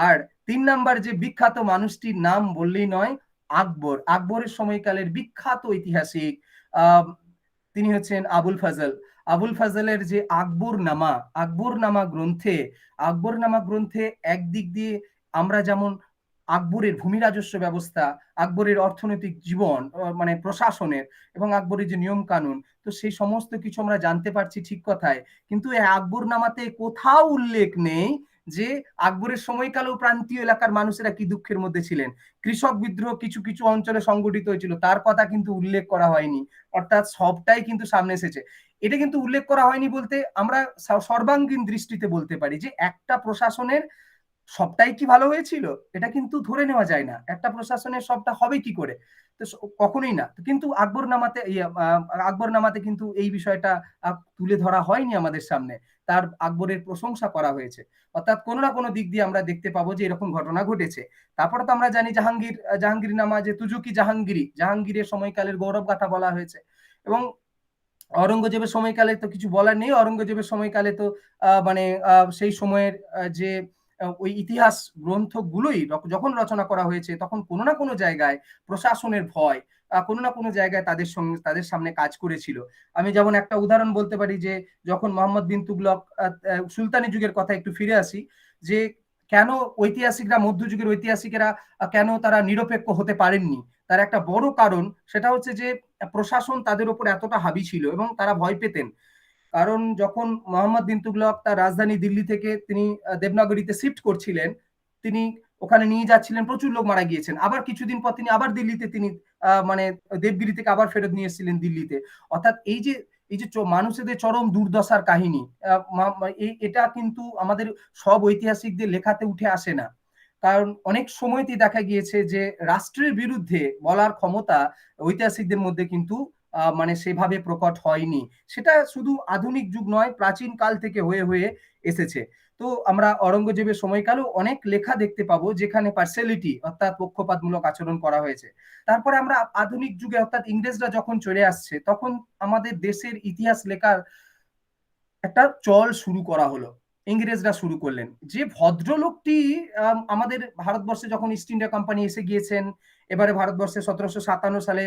আর 3 নাম্বার যে বিখ্যাত মানুষটির নাম বললেই নয়, আকবর। আকবরের সময়কালের বিখ্যাত ঐতিহাসিক, তিনি হচ্ছেন আবুল ফাজল। আবুল ফাজলের যে আকবর নামা গ্রন্থে একদিক দিয়ে আমরা যেমন আকবরের ভূমি রাজস্ব ব্যবস্থা, আকবরের অর্থনৈতিক জীবন, মানে প্রশাসনের, এবং আকবরের যে নিয়ম কানুন, তো সেই সমস্ত কিছু আমরা জানতে পারছি ঠিক কথায়। কিন্তু এই আকবর নামাতে কোথাও উল্লেখ নেই যে আকবরের সময়কালেও প্রান্তীয় এলাকার মানুষেরা কি দুঃখের মধ্যে ছিলেন, কৃষক বিদ্রোহ কিছু কিছু অঞ্চলে সংগঠিত হয়েছিল, তার কথা কিন্তু উল্লেখ করা হয়নি। অর্থাৎ সবটাই কিন্তু সামনে এসেছে। এটা কিন্তু উল্লেখ করা হয়নি বলতে আমরা সর্বাঙ্গীন দৃষ্টিতে বলতে পারি যে একটা প্রশাসনের সবটাই কি ভালো হয়েছিল, এটা কিন্তু ধরে নেওয়া যায় না। একটা প্রশাসনের সবটা হবে কি করে? তো কখনোই না। কিন্তু আকবর নামাতে কিন্তু এই বিষয়টা তুলে ধরা হয়নি আমাদের সামনে, তার আকবরের প্রশংসা করা হয়েছে। অর্থাৎ কোনো না কোনো দিক দিয়ে আমরা দেখতে পাবো যে এরকম ঘটনা ঘটেছে। তারপরে তো আমরা জানি জাহাঙ্গীর নামা, যে তুজুকি জাহাঙ্গীরের সময়কালের গৌরব গাথা বলা হয়েছে। এবং অরঙ্গজেবের সময়কালে তো কিছু বলার নেই। অরঙ্গজেবের সময়কালে তো মানে সেই সময়ের যে ওই ইতিহাস গ্রন্থগুলোই যখন রচনা করা হয়েছে, তখন কোনো না কোনো জায়গায় প্রশাসনের ভয় কোনো না কোনো জায়গায় তাদের সামনে কাজ করেছিল। আমি যেমন একটা উদাহরণ বলতে পারি, যে যখন মোহাম্মদ বিন তুগলক, সুলতানি যুগের কথা একটু ফিরে আসি, যে কেন ঐতিহাসিকরা, মধ্যযুগের ঐতিহাসিকেরা কেন তারা নিরপেক্ষ হতে পারেননি, তার একটা বড় কারণ সেটা হচ্ছে যে প্রশাসন তাদের উপর এতটা হাবি ছিল এবং তারা ভয় পেতেন। কারণ যখন মোহাম্মদ বিন তুগলক তার রাজধানী দিল্লি থেকে তিনি দেবনাগরীতে শিফট করছিলেন, তিনি ওখানে নিয়ে যাচ্ছিলেন, প্রচুর লোক মারা গিয়েছেন। আবার কিছুদিন পর তিনি আবার দিল্লিতে তিনি মানে দেবগিরি থেকে আবার ফেরত নিয়ে এসেছিলেন দিল্লিতে। অর্থাৎ এই যে মানুষদের চরম দুর্দশার কাহিনী, এটা কিন্তু আমাদের সব ঐতিহাসিকদের লেখাতে উঠে আসে না। কারণ অনেক সময়তেই দেখা গিয়েছে যে রাষ্ট্রের বিরুদ্ধে বলার ক্ষমতা ঐতিহাসিকদের মধ্যে কিন্তু মানে সেভাবে প্রকট হয়নি। সেটা শুধু আধুনিক যুগ নয়, প্রাচীন কাল থেকে হয়ে হয়ে এসেছে। তো আমরা অরঙ্গজেবের সময়কালেও অনেক লেখা দেখতে পাবো যেখানে পার্সিয়ালিটি অর্থাৎ পক্ষপাতমূলক আচরণ করা হয়েছে। তারপরে আমরা আধুনিক যুগে অর্থাৎ ইংরেজরা যখন চলে আসছে, তখন আমাদের দেশের ইতিহাস লেখার একটা চল শুরু করা হলো। ইংরেজরা শুরু করলেন। যে ভদ্রলোকটি আমাদের ভারতবর্ষে যখন ইস্ট ইন্ডিয়া কোম্পানি এসে গিয়েছেন, এবারে ভারতবর্ষে 1757 সালে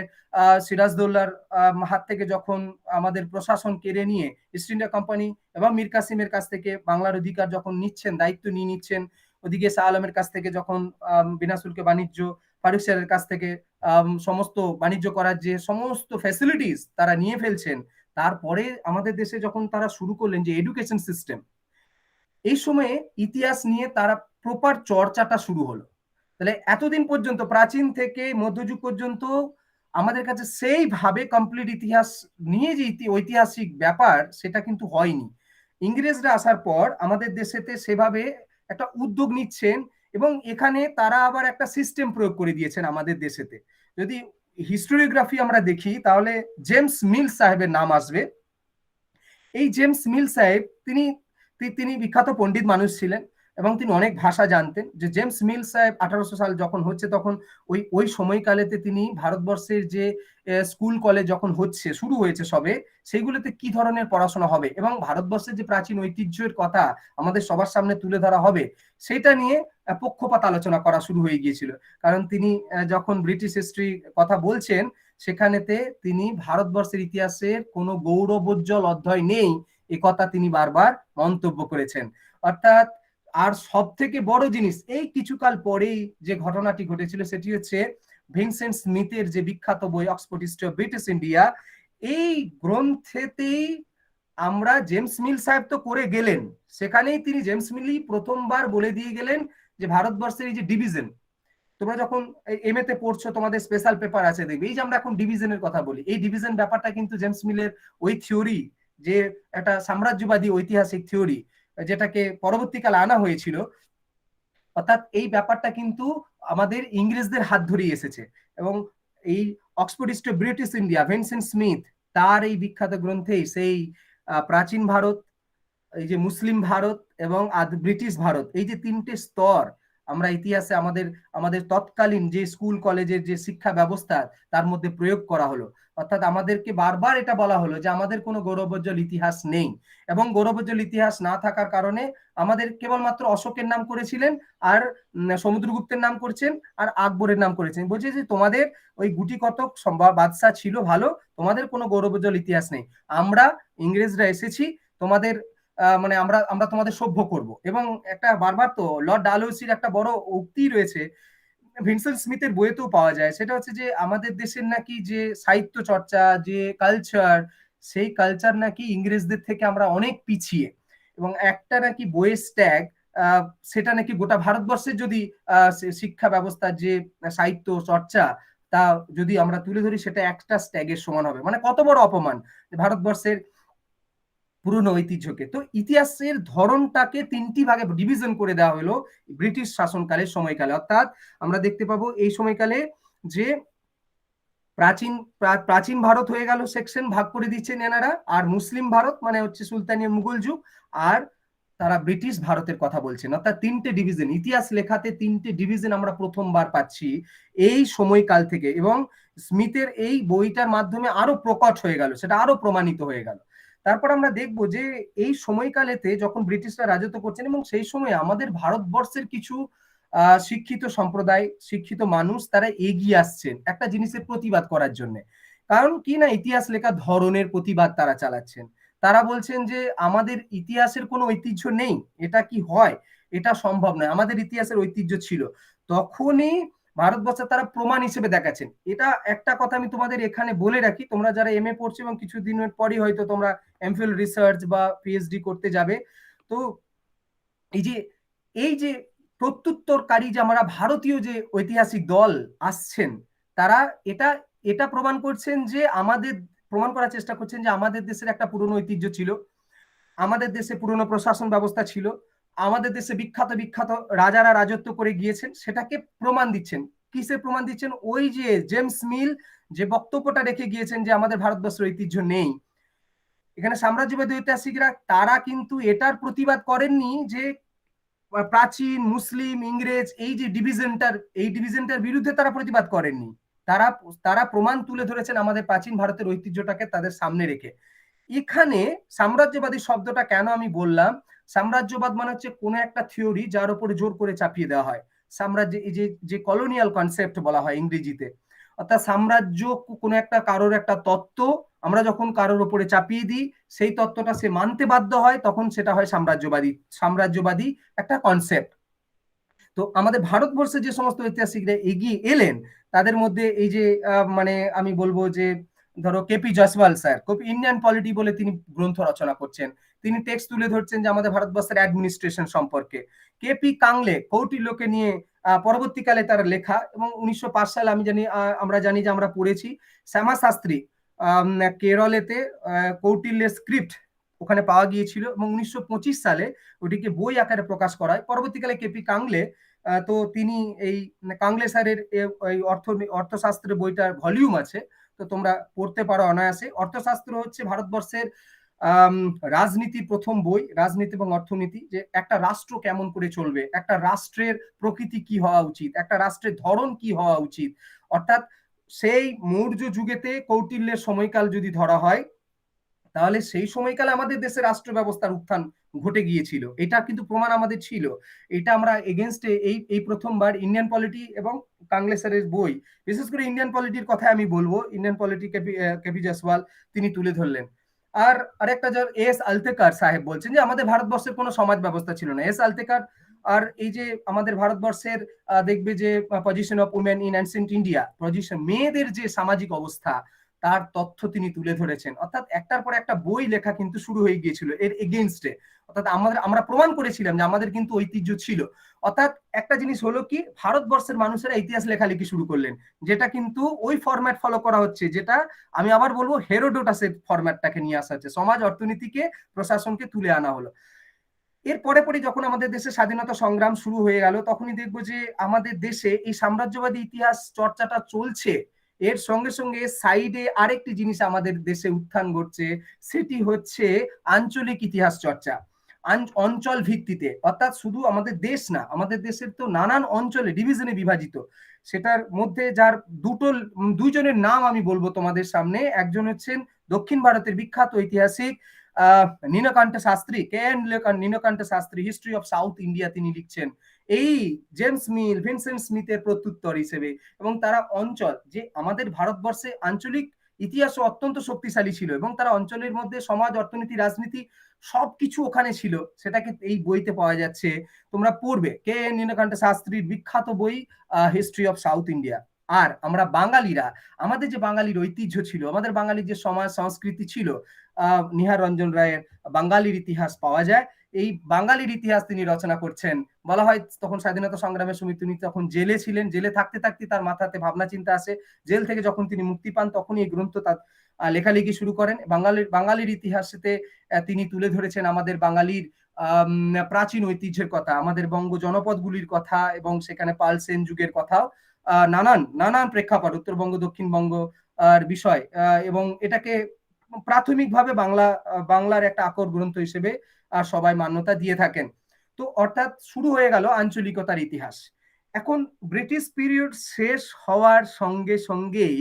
সিরাজদৌল্লার হাত থেকে যখন আমাদের প্রশাসন কেড়ে নিয়ে ইস্ট ইন্ডিয়া কোম্পানি এবং মীর কাসিমের কাছ থেকে বাংলার অধিকার যখন নিচ্ছেন, দায়িত্ব নিয়ে নিচ্ছেন, ওদিকে শাহ আলমের কাছ থেকে যখন বিনা শুল্কে বাণিজ্য, ফারুক স্যারের কাছ থেকে সমস্ত বাণিজ্য করার যে সমস্ত ফ্যাসিলিটিস তারা নিয়ে ফেলছেন, তারপরে আমাদের দেশে যখন তারা শুরু করলেন যে এডুকেশন সিস্টেম, এই সময়ে ইতিহাস নিয়ে তারা প্রপার চর্চাটা শুরু হলো। তাহলে এতদিন পর্যন্ত প্রাচীন থেকে মধ্যযুগ পর্যন্ত আমাদের কাছে সেইভাবে কমপ্লিট ইতিহাস নিয়ে যে ঐতিহাসিক ব্যাপার সেটা কিন্তু হয়নি। ইংরেজরা আসার পর আমাদের দেশেতে সেভাবে একটা উদ্যোগ নিচ্ছেন এবং এখানে তারা আবার একটা সিস্টেম প্রয়োগ করে দিয়েছেন আমাদের দেশেতে। যদি হিস্টোরিওগ্রাফি আমরা দেখি তাহলে জেমস মিল সাহেবের নাম আসবে। এই জেমস মিল সাহেব তিনি তিনি বিখ্যাত পণ্ডিত মানুষ ছিলেন এবং তিনি অনেক ভাষা জানতেন। যে জেমস মিল সাহেব 1800 সাল যখন হচ্ছে, তখন ওই সময়কালেতে তিনি ভারতবর্ষের যে স্কুল কলেজ যখন হচ্ছে, শুরু হয়েছে সবে, সেইগুলোতে কি ধরনের পড়াশোনা হবে এবং ভারতবর্ষের যে প্রাচীন ঐতিহ্যের কথা আমাদের সবার সামনে তুলে ধরা হবে, সেটা নিয়ে পক্ষপাত আলোচনা করা শুরু হয়ে গিয়েছিল। কারণ তিনি যখন ব্রিটিশ হিস্ট্রি কথা বলছেন, সেখানেতে তিনি ভারতবর্ষের ইতিহাসের কোনো গৌরবোজ্জ্বল অধ্যায় নেই এ কথা তিনি বারবার মন্তব্য করেছেন। অর্থাৎ আর সব থেকে বড় জিনিস, এই কিছুকাল পরেই যে ঘটনাটি ঘটেছিল সেটি হচ্ছে ভিনসেন্ট স্মিথের যে বিখ্যাত বই Oxford history of British India. এই গ্রন্থেতেই আমরা জেমস মিল সাহেব তো করে গেলেন, সেখানেই তিনি জেমস মিলই প্রথমবার বলে দিয়ে গেলেন যে ভারতবর্ষের এই যে ডিভিশন, তোমরা যখন এম এ তে পড়ছো তোমাদের স্পেশাল পেপার আছে দেখবে, এই যে আমরা এখন ডিভিশনের কথা বলি, এই ডিভিশন ব্যাপারটা কিন্তু জেমস মিলের ওই থিওরি, যে একটা সাম্রাজ্যবাদী ঐতিহাসিক থিওরি যেটাকে পরবর্তীকালে আনা হয়েছিল, অর্থাৎ এই ব্যাপারটা কিন্তু আমাদের ইংরেজদের হাত ধরেই এসেছে। এবং এই Oxford history British India Vincent Smith তার এই বিখ্যাত গ্রন্থেই সেই প্রাচীন ভারত, এই যে মুসলিম ভারত এবং ব্রিটিশ ভারত, এই যে তিনটে স্তর আমরা ইতিহাসে আমাদের আমাদের তৎকালীন যে স্কুল কলেজের যে শিক্ষা ব্যবস্থা তার মধ্যে প্রয়োগ করা হলো। অর্থাৎ আমাদেরকে বারবার এটা বলা হলো যে আমাদের কোনো গৌরবোজ্জ্বল ইতিহাস নেই, এবং গৌরবোজ্জ্বল ইতিহাস না থাকার কারণে আমাদের কেবলমাত্র অশোকের নাম করেছিলেন, আর সমুদ্রগুপ্তের নাম করছেন, আর আকবরের নাম করেছেন। বলছে যে তোমাদের ওই গুটি কতক বাদশাহ ছিল ভালো, তোমাদের কোনো গৌরবোজ্জ্বল ইতিহাস নেই। আমরা ইংরেজরা এসেছি, তোমাদের মানে আমরা আমরা তোমাদের সভ্য করব। এবং একটা বারবার তো লর্ড ডালহৌসির একটা বড় উক্তি রয়েছে, ভিনসেন্ট স্মিথের বইয়েতেও পাওয়া যায়, সেটা হচ্ছে যে আমাদের দেশের নাকি যে সাহিত্য চর্চা, যে কালচার, সেই কালচার নাকি ইংরেজদের থেকে আমরা অনেক পিছিয়ে। এবং একটা নাকি বইয়ের স্ট্যাগ, সেটা নাকি গোটা ভারতবর্ষের যদি শিক্ষা ব্যবস্থার যে সাহিত্য চর্চা তা যদি আমরা তুলে ধরি, সেটা একটা স্ট্যাগের সমান হবে। মানে কত বড় অপমান ভারতবর্ষের পুরনো ঐতিহ্যকে। তো ইতিহাসের ধরনটাকে তিনটি ভাগে ডিভিশন করে দেওয়া হলো ব্রিটিশ শাসনকালের সময়কালে। অর্থাৎ আমরা দেখতে পাবো এই সময়কালে যে প্রাচীন প্রাচীন ভারত হয়ে গেল সেকশন, ভাগ করে দিচ্ছেন এনারা, আর মুসলিম ভারত মানে হচ্ছে সুলতানীয় মুঘল যুগ, আর তারা ব্রিটিশ ভারতের কথা বলছেন। অর্থাৎ তিনটে ডিভিশন, ইতিহাস লেখাতে তিনটে ডিভিশন আমরা প্রথমবার পাচ্ছি এই সময়কাল থেকে। এবং স্মিথের এই বইটার মাধ্যমে আরো প্রকট হয়ে গেল, সেটা আরো প্রমাণিত হয়ে গেল। তারপর আমরা দেখবো যে এই সময়কালেতে যখন ব্রিটিশরা রাজত্ব করছেন, এবং সেই সময় আমাদের ভারতবর্ষের কিছু শিক্ষিত সম্প্রদায়, শিক্ষিত মানুষ তারা এগিয়ে আসছেন একটা জিনিসের প্রতিবাদ করার জন্য। কারণ কি না, ইতিহাস লেখার ধরনের প্রতিবাদ তারা চালাচ্ছেন। তারা বলছেন যে আমাদের ইতিহাসের কোনো ঐতিহ্য নেই, এটা কি হয়, এটা সম্ভব নয়, আমাদের ইতিহাসের ঐতিহ্য ছিল। তখনই ভারতবর্ষে তারা প্রমাণ হিসেবে দেখাচ্ছেন। এটা একটা কথা আমি তোমাদের এখানে বলে রাখি, তোমরা যারা এম এ পড়ছো এবং কিছুদিনের পরই হয়তো তোমরা এমফিল রিসার্চ বা পিএইচডি করতে যাবে, তো এই যে প্রত্যুত্তরকারী যে আমরা ভারতীয় যে ঐতিহাসিক দল আসছেন, তারা এটা এটা প্রমাণ করছেন যে আমাদের, প্রমাণ করার চেষ্টা করছেন যে আমাদের দেশের একটা পুরনো ঐতিহ্য ছিল, আমাদের দেশে পুরনো প্রশাসন ব্যবস্থা ছিল, আমাদের দেশে বিখ্যাত বিখ্যাত রাজারা রাজত্ব করে গিয়েছেন, সেটাকে প্রমাণ দিচ্ছেন। কিসে প্রমাণ দিচ্ছেন? ওই যে জেমস মিল যে বক্তব্যটা রেখে গিয়েছেন যে আমাদের ভারতবর্ষের ঐতিহ্য নেই, এখানে সাম্রাজ্যবাদী ঐতিহাসিকরা তারা কিন্তু এটার প্রতিবাদ করেননি যে প্রাচীন মুসলিম ইংরেজ এই ডিভিশনটার বিরুদ্ধে তারা প্রতিবাদ করেননি। তারা তারা প্রমাণ তুলে ধরেছেন আমাদের প্রাচীন ভারতের ঐতিহ্যটাকে তাদের সামনে রেখে। এখানে সাম্রাজ্যবাদী শব্দটা কেন আমি বললাম, সাম্রাজ্যবাদ মানে হচ্ছে কোনো একটা থিওরি যার উপরে জোর করে চাপিয়ে দেওয়া হয়। সাম্রাজ্য, এই যে যে কলোনিয়াল কনসেপ্ট বলা হয় ইংরেজিতে, অর্থাৎ সাম্রাজ্য কোনো একটা কারোর একটা তত্ত্ব আমরা যখন কারোর উপরে চাপিয়ে দিই, সেই তত্ত্বটা সে মানতে বাধ্য হয়, তখন সেটা হয় সাম্রাজ্যবাদী একটা কনসেপ্ট। তো আমাদের ভারতবর্ষে যে সমস্ত ঐতিহাসিকরা এগিয়ে এলেন তাদের মধ্যে এই যে মানে আমি বলবো যে ধরো KP Jaiswal sir, Indian polity বলে তিনি গ্রন্থ রচনা করছেন, তিনি টেক্সট তুলে ধরছেন যে আমাদের ভারতবর্ষের অ্যাডমিনিস্ট্রেশন সম্পর্কে। কেপি কাংলে কৌটিল্যকে নিয়ে পরবর্তীকালে তার লেখা, এবং 1905 সালে আমরা জানি যে আমরা পড়েছি শ্যামা শাস্ত্রী কেরলেতে কৌটিল্যের স্ক্রিপ্ট ওখানে পাওয়া গিয়েছিল, এবং 1925 সালে ওটিকে বই আকারে প্রকাশ করা হয়। পরবর্তীকালে কেপি কাংলে, তো তিনি এই কাংলে স্যারের অর্থশাস্ত্রের বইটার ভলিউম আছে, তো তোমরা পড়তে পারো অনায়াসে। অর্থশাস্ত্র হচ্ছে ভারতবর্ষের রাজনীতি প্রথম বই, রাজনীতি এবং অর্থনীতি, যে একটা রাষ্ট্র কেমন করে চলবে, একটা রাষ্ট্রের প্রকৃতি কি হওয়া উচিত, একটা রাষ্ট্রের ধরন কি হওয়া উচিত। অর্থাৎ সেই মৌর্য যুগেতে কৌটিল্যের সময়কাল যদি ধরা হয়, তাহলে সেই সময়কালে আমাদের দেশের রাষ্ট্র ব্যবস্থার উত্থান ঘটে গিয়েছিল, এটা কিন্তু প্রমাণ আমাদের ছিল। এটা আমরা এগেনস্টে এই প্রথমবার ইন্ডিয়ান পলিটি এবং কাংলেসারের বই, বিশেষ করে ইন্ডিয়ান পলিটির কথা আমি বলবো, ইন্ডিয়ান পলিটি কেপি জয়সওয়াল তিনি তুলে ধরলেন। আর আরেকটা যার এস আলতেকার সাহেব বলছেন যে আমাদের ভারতবর্ষের কোনো সমাজ ব্যবস্থা ছিল না। এস আলতেকার আর এই যে আমাদের ভারতবর্ষের দেখবে যে position of women in ancient India, position মেয়েদের যে সামাজিক অবস্থা তার তথ্য তিনি তুলে ধরেছেন। অর্থাৎ একটার পর একটা বই লেখা কিন্তু শুরু হয়ে গিয়েছিল এর এগেইনস্টে। অর্থাৎ আমরা প্রমাণ করেছিলাম যে আমাদের কিন্তু ঐতিহ্য ছিল। অর্থাৎ একটা জিনিস হলো কি, ভারতবর্ষের মানুষেরা ইতিহাস লেখালেখি শুরু করলেন, যেটা কিন্তু ওই ফরম্যাট ফলো করা হচ্ছে, যেটা আমি আবার বলবো হেরোডোটাসের ফরম্যাটটাকে নিয়ে আসা হচ্ছে, সমাজ অর্থনীতিকে প্রশাসনকে তুলে আনা হলো। এর পরে পরে যখন আমাদের দেশে স্বাধীনতা সংগ্রাম শুরু হয়ে গেল, তখনই দেখবো যে আমাদের দেশে এই সাম্রাজ্যবাদী ইতিহাস চর্চাটা চলছে, এর সঙ্গে সঙ্গে সাইডে আরেকটি জিনিস আমাদের দেশে উত্থান ঘটছে, সেটি হচ্ছে আঞ্চলিক ইতিহাস চর্চা, অঞ্চল ভিত্তিতে। অর্থাৎ শুধু আমাদের দেশ না, আমাদের দেশের তো নানান অঞ্চলে ডিভিশনে বিভাজিত। সেটার মধ্যে যার দুইজনের নাম আমি বলবো তোমাদের সামনে। একজন হচ্ছেন দক্ষিণ ভারতের বিখ্যাত ঐতিহাসিক Nilakanta Sastri, K N Nilakanta Sastri, history of South India তিনি লিখছেন এই জেমস মিল, ভিনসেন্ট স্মিথের প্রত্যুত্তর হিসেবে। এবং তারা অঞ্চল, যে আমাদের ভারতবর্ষে আঞ্চলিক ইতিহাস অত্যন্ত শক্তিশালী ছিল, এবং তারা অঞ্চলের মধ্যে সমাজ অর্থনীতি রাজনীতি সবকিছু ওখানে ছিল, সেটাকে এই বইতে পাওয়া যাচ্ছে, তোমরা পড়বে কে এন নীলকান্ত শাস্ত্রীর বিখ্যাত বই হিস্ট্রি অফ সাউথ ইন্ডিয়া। আর আমরা বাঙালিরা, আমাদের যে বাঙালির ঐতিহ্য ছিল, আমাদের বাঙালির যে সমাজ সংস্কৃতি ছিল, নিহার রঞ্জন রায়ের বাঙালির ইতিহাস পাওয়া যায়। এই বাঙালির ইতিহাস তিনি রচনা করছেন। বলা হয় তখন স্বাধীনতা সংগ্রামের সময় তিনি তখন জেলে ছিলেন, জেলে থাকতে থাকতে তার মাথাতে ভাবনা চিন্তা আসে, জেল থেকে যখন তিনি মুক্তি পান তখনই এই গ্রন্থ তার লেখালেখি শুরু করেন। বাঙালির ইতিহাসেতে তিনি তুলে ধরেছেন আমাদের বাঙালির প্রাচীন ঐতিহ্যের কথা, আমাদের বঙ্গ জনপদগুলির কথা, এবং সেখানে পাল সেন যুগের কথাও, নানান নানান প্রেক্ষাপট, উত্তরবঙ্গ দক্ষিণবঙ্গ আর বিষয়, এবং এটাকে প্রাথমিকভাবে বাংলার একটা আকর গ্রন্থ হিসেবে সবাই মান্যতা দিয়ে থাকেন। তো অর্থাৎ শুরু হয়ে গেল আঞ্চলিকতার ইতিহাস। এখন ব্রিটিশ পিরিয়ড শেষ হওয়ার সঙ্গে সঙ্গেই,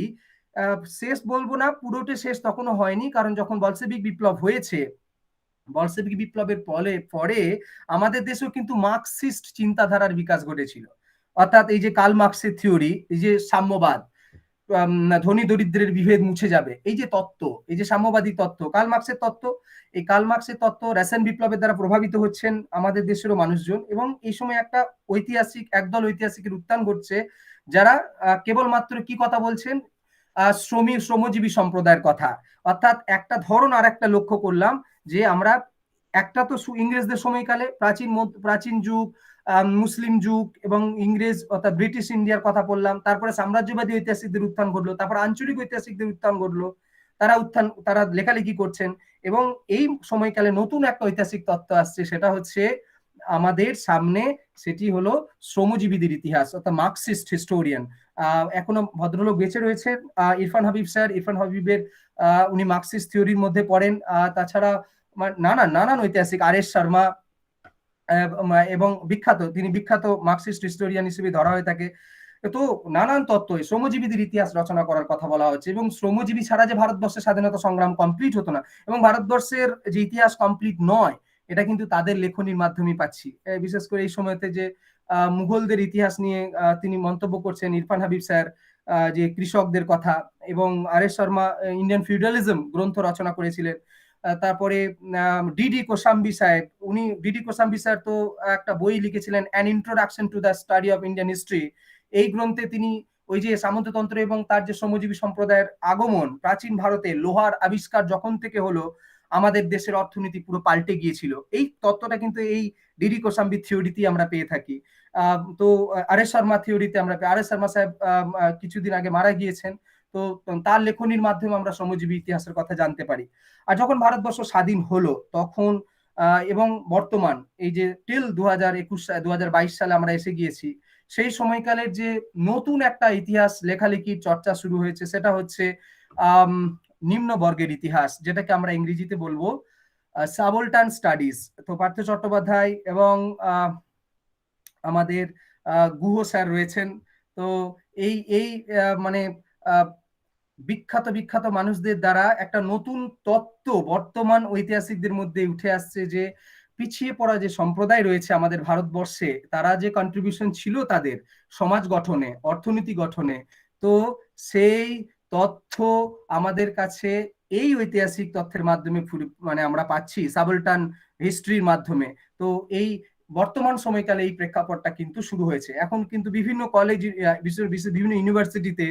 শেষ বলবো না, পুরোটা শেষ তখনও হয়নি, কারণ যখন বলশেবিক বিপ্লব হয়েছে, বলশেবিক বিপ্লবের পরে আমাদের দেশেও কিন্তু মার্কসিস্ট চিন্তাধারার বিকাশ ঘটেছিল। অর্থাৎ এই যে কার্ল মার্কসের থিওরি, এই যে সাম্যবাদ, ধনী দরিদ্রের বিভেদ মুছে যাবে, এই যে তত্ত্ব, এই যে সাম্যবাদী তত্ত্ব, কার্ল মার্কসের তত্ত্ব, এই কার্ল মার্কসের তত্ত্ব রাশিয়ান বিপ্লবের দ্বারা প্রভাবিত হচ্ছেন আমাদের দেশেরও মানুষজন। এবং এই সময় একটা একদল ঐতিহাসিকের উত্থান ঘটছে, যারা কেবলমাত্র কি কথা বলছেন, শ্রমজীবী সম্প্রদায়ের কথা। অর্থাৎ একটা ধরন আর একটা লক্ষ্য করলাম, যে আমরা একটা তো ইংরেজদের সময়কালে প্রাচীন যুগ, মুসলিম যুগ এবং ইংরেজ অর্থাৎ ব্রিটিশ ইন্ডিয়ার কথা বললাম, তারপরে সাম্রাজ্যবাদী ঐতিহাসিকদের উত্থান ঘটলো, তারপর আঞ্চলিক ঐতিহাসিকদের উত্থান ঘটলো, তারা লেখালেখি করছেন। এবং এই সময়কালে নতুন একটা ঐতিহাসিক তত্ত্ব আসছে, সেটা হচ্ছে আমাদের সামনে, সেটি হলো শ্রমজীবীদের ইতিহাস, অর্থাৎ মার্কসিস্ট হিস্টোরিয়ান। এখনো ভদ্রলোক বেঁচে রয়েছে, ইরফান হাবিব স্যার। ইরফান হাবিবের উনি মার্কসিস্ট থিওরির মধ্যে পড়েন। তাছাড়া নানান ঐতিহাসিক, আর এস শর্মা, এবং তিনি বিখ্যাত মার্কসিস্ট হিস্টোরিয়ান হিসেবে ধরা হয়ে থাকে। তো নানান তত্ত্ব শ্রমজীবীদের ইতিহাস রচনা করার কথা বলা হচ্ছে, এবং শ্রমজীবী ছাড়া যে ভারতবর্ষের স্বাধীনতা সংগ্রাম কমপ্লিট হতো না, এবং ভারতবর্ষের যে ইতিহাস কমপ্লিট নয়, এটা কিন্তু তাদের লেখনির মাধ্যমে পাচ্ছি। বিশেষ করে এই সময়তে যে মুঘলদের ইতিহাস নিয়ে তিনি মন্তব্য করছেন, ইরফান হাবিব স্যার, যে কৃষকদের কথা, এবং আর এস শর্মা ইন্ডিয়ান ফিউডালিজম গ্রন্থ রচনা করেছিলেন। তারপরে ডিডি কোশাম্বি সাহেব, ডিডি কোশাম্বি স্যার তো একটা বই লিখেছিলেন, an introduction to the study of Indian history. এই গ্রন্থে তিনি ওই যে সামন্ততন্ত্র এবং তার যে শ্রমজীবী সম্প্রদায়ের আগমন, প্রাচীন ভারতে লোহার আবিষ্কার যখন থেকে হলো, আমাদের দেশের অর্থনীতি পুরো পাল্টে গিয়েছিল, এই তত্ত্বটা কিন্তু এই ডিডি কোশাম্বি থিওরিতেই আমরা পেয়ে থাকি। তো আর এস শর্মা থিওরিতে আমরা আর এস শর্মা সাহেব কিছুদিন আগে মারা গিয়েছেন। তো তার লেখনির মাধ্যমে আমরা শ্রমজীবী ইতিহাসের কথা জানতে পারি। আর যখন ভারতবর্ষ স্বাধীন হলো তখন এবং বর্তমান এই যে টিল 2022 সালে আমরা এসে গিয়েছি, সেই সময়কালের যে নতুন একটা ইতিহাস লেখালেখির চর্চা শুরু হয়েছে, সেটা হচ্ছে নিম্ন বর্গের ইতিহাস, যেটাকে আমরা ইংরেজিতে বলবো সাবলটান স্টাডিজ। তো পার্থ চট্টোপাধ্যায় এবং আমাদের গুহ স্যার রয়েছেন। তো এই এই মানে বিখ্যাত বিখ্যাত মানুষদের দ্বারা একটা নতুন তত্ত্ব বর্তমান ঐতিহাসিকদের মধ্যে উঠে আসছে, যে পিছিয়ে পড়া যে সম্প্রদায় রয়েছে আমাদের ভারতবর্ষে, তারা যে কন্ট্রিবিউশন ছিল তাদের সমাজ গঠনে, অর্থনীতি গঠনে, তো সেই তথ্য আমাদের কাছে এই ঐতিহাসিক তথ্যের মাধ্যমে মানে আমরা পাচ্ছি, সাবলটান হিস্ট্রির মাধ্যমে। তো এই বর্তমান সময়কালে এই প্রেক্ষাপটটা কিন্তু শুরু হয়েছে। এখন কিন্তু বিভিন্ন কলেজ, বিভিন্ন ইউনিভার্সিটিতে,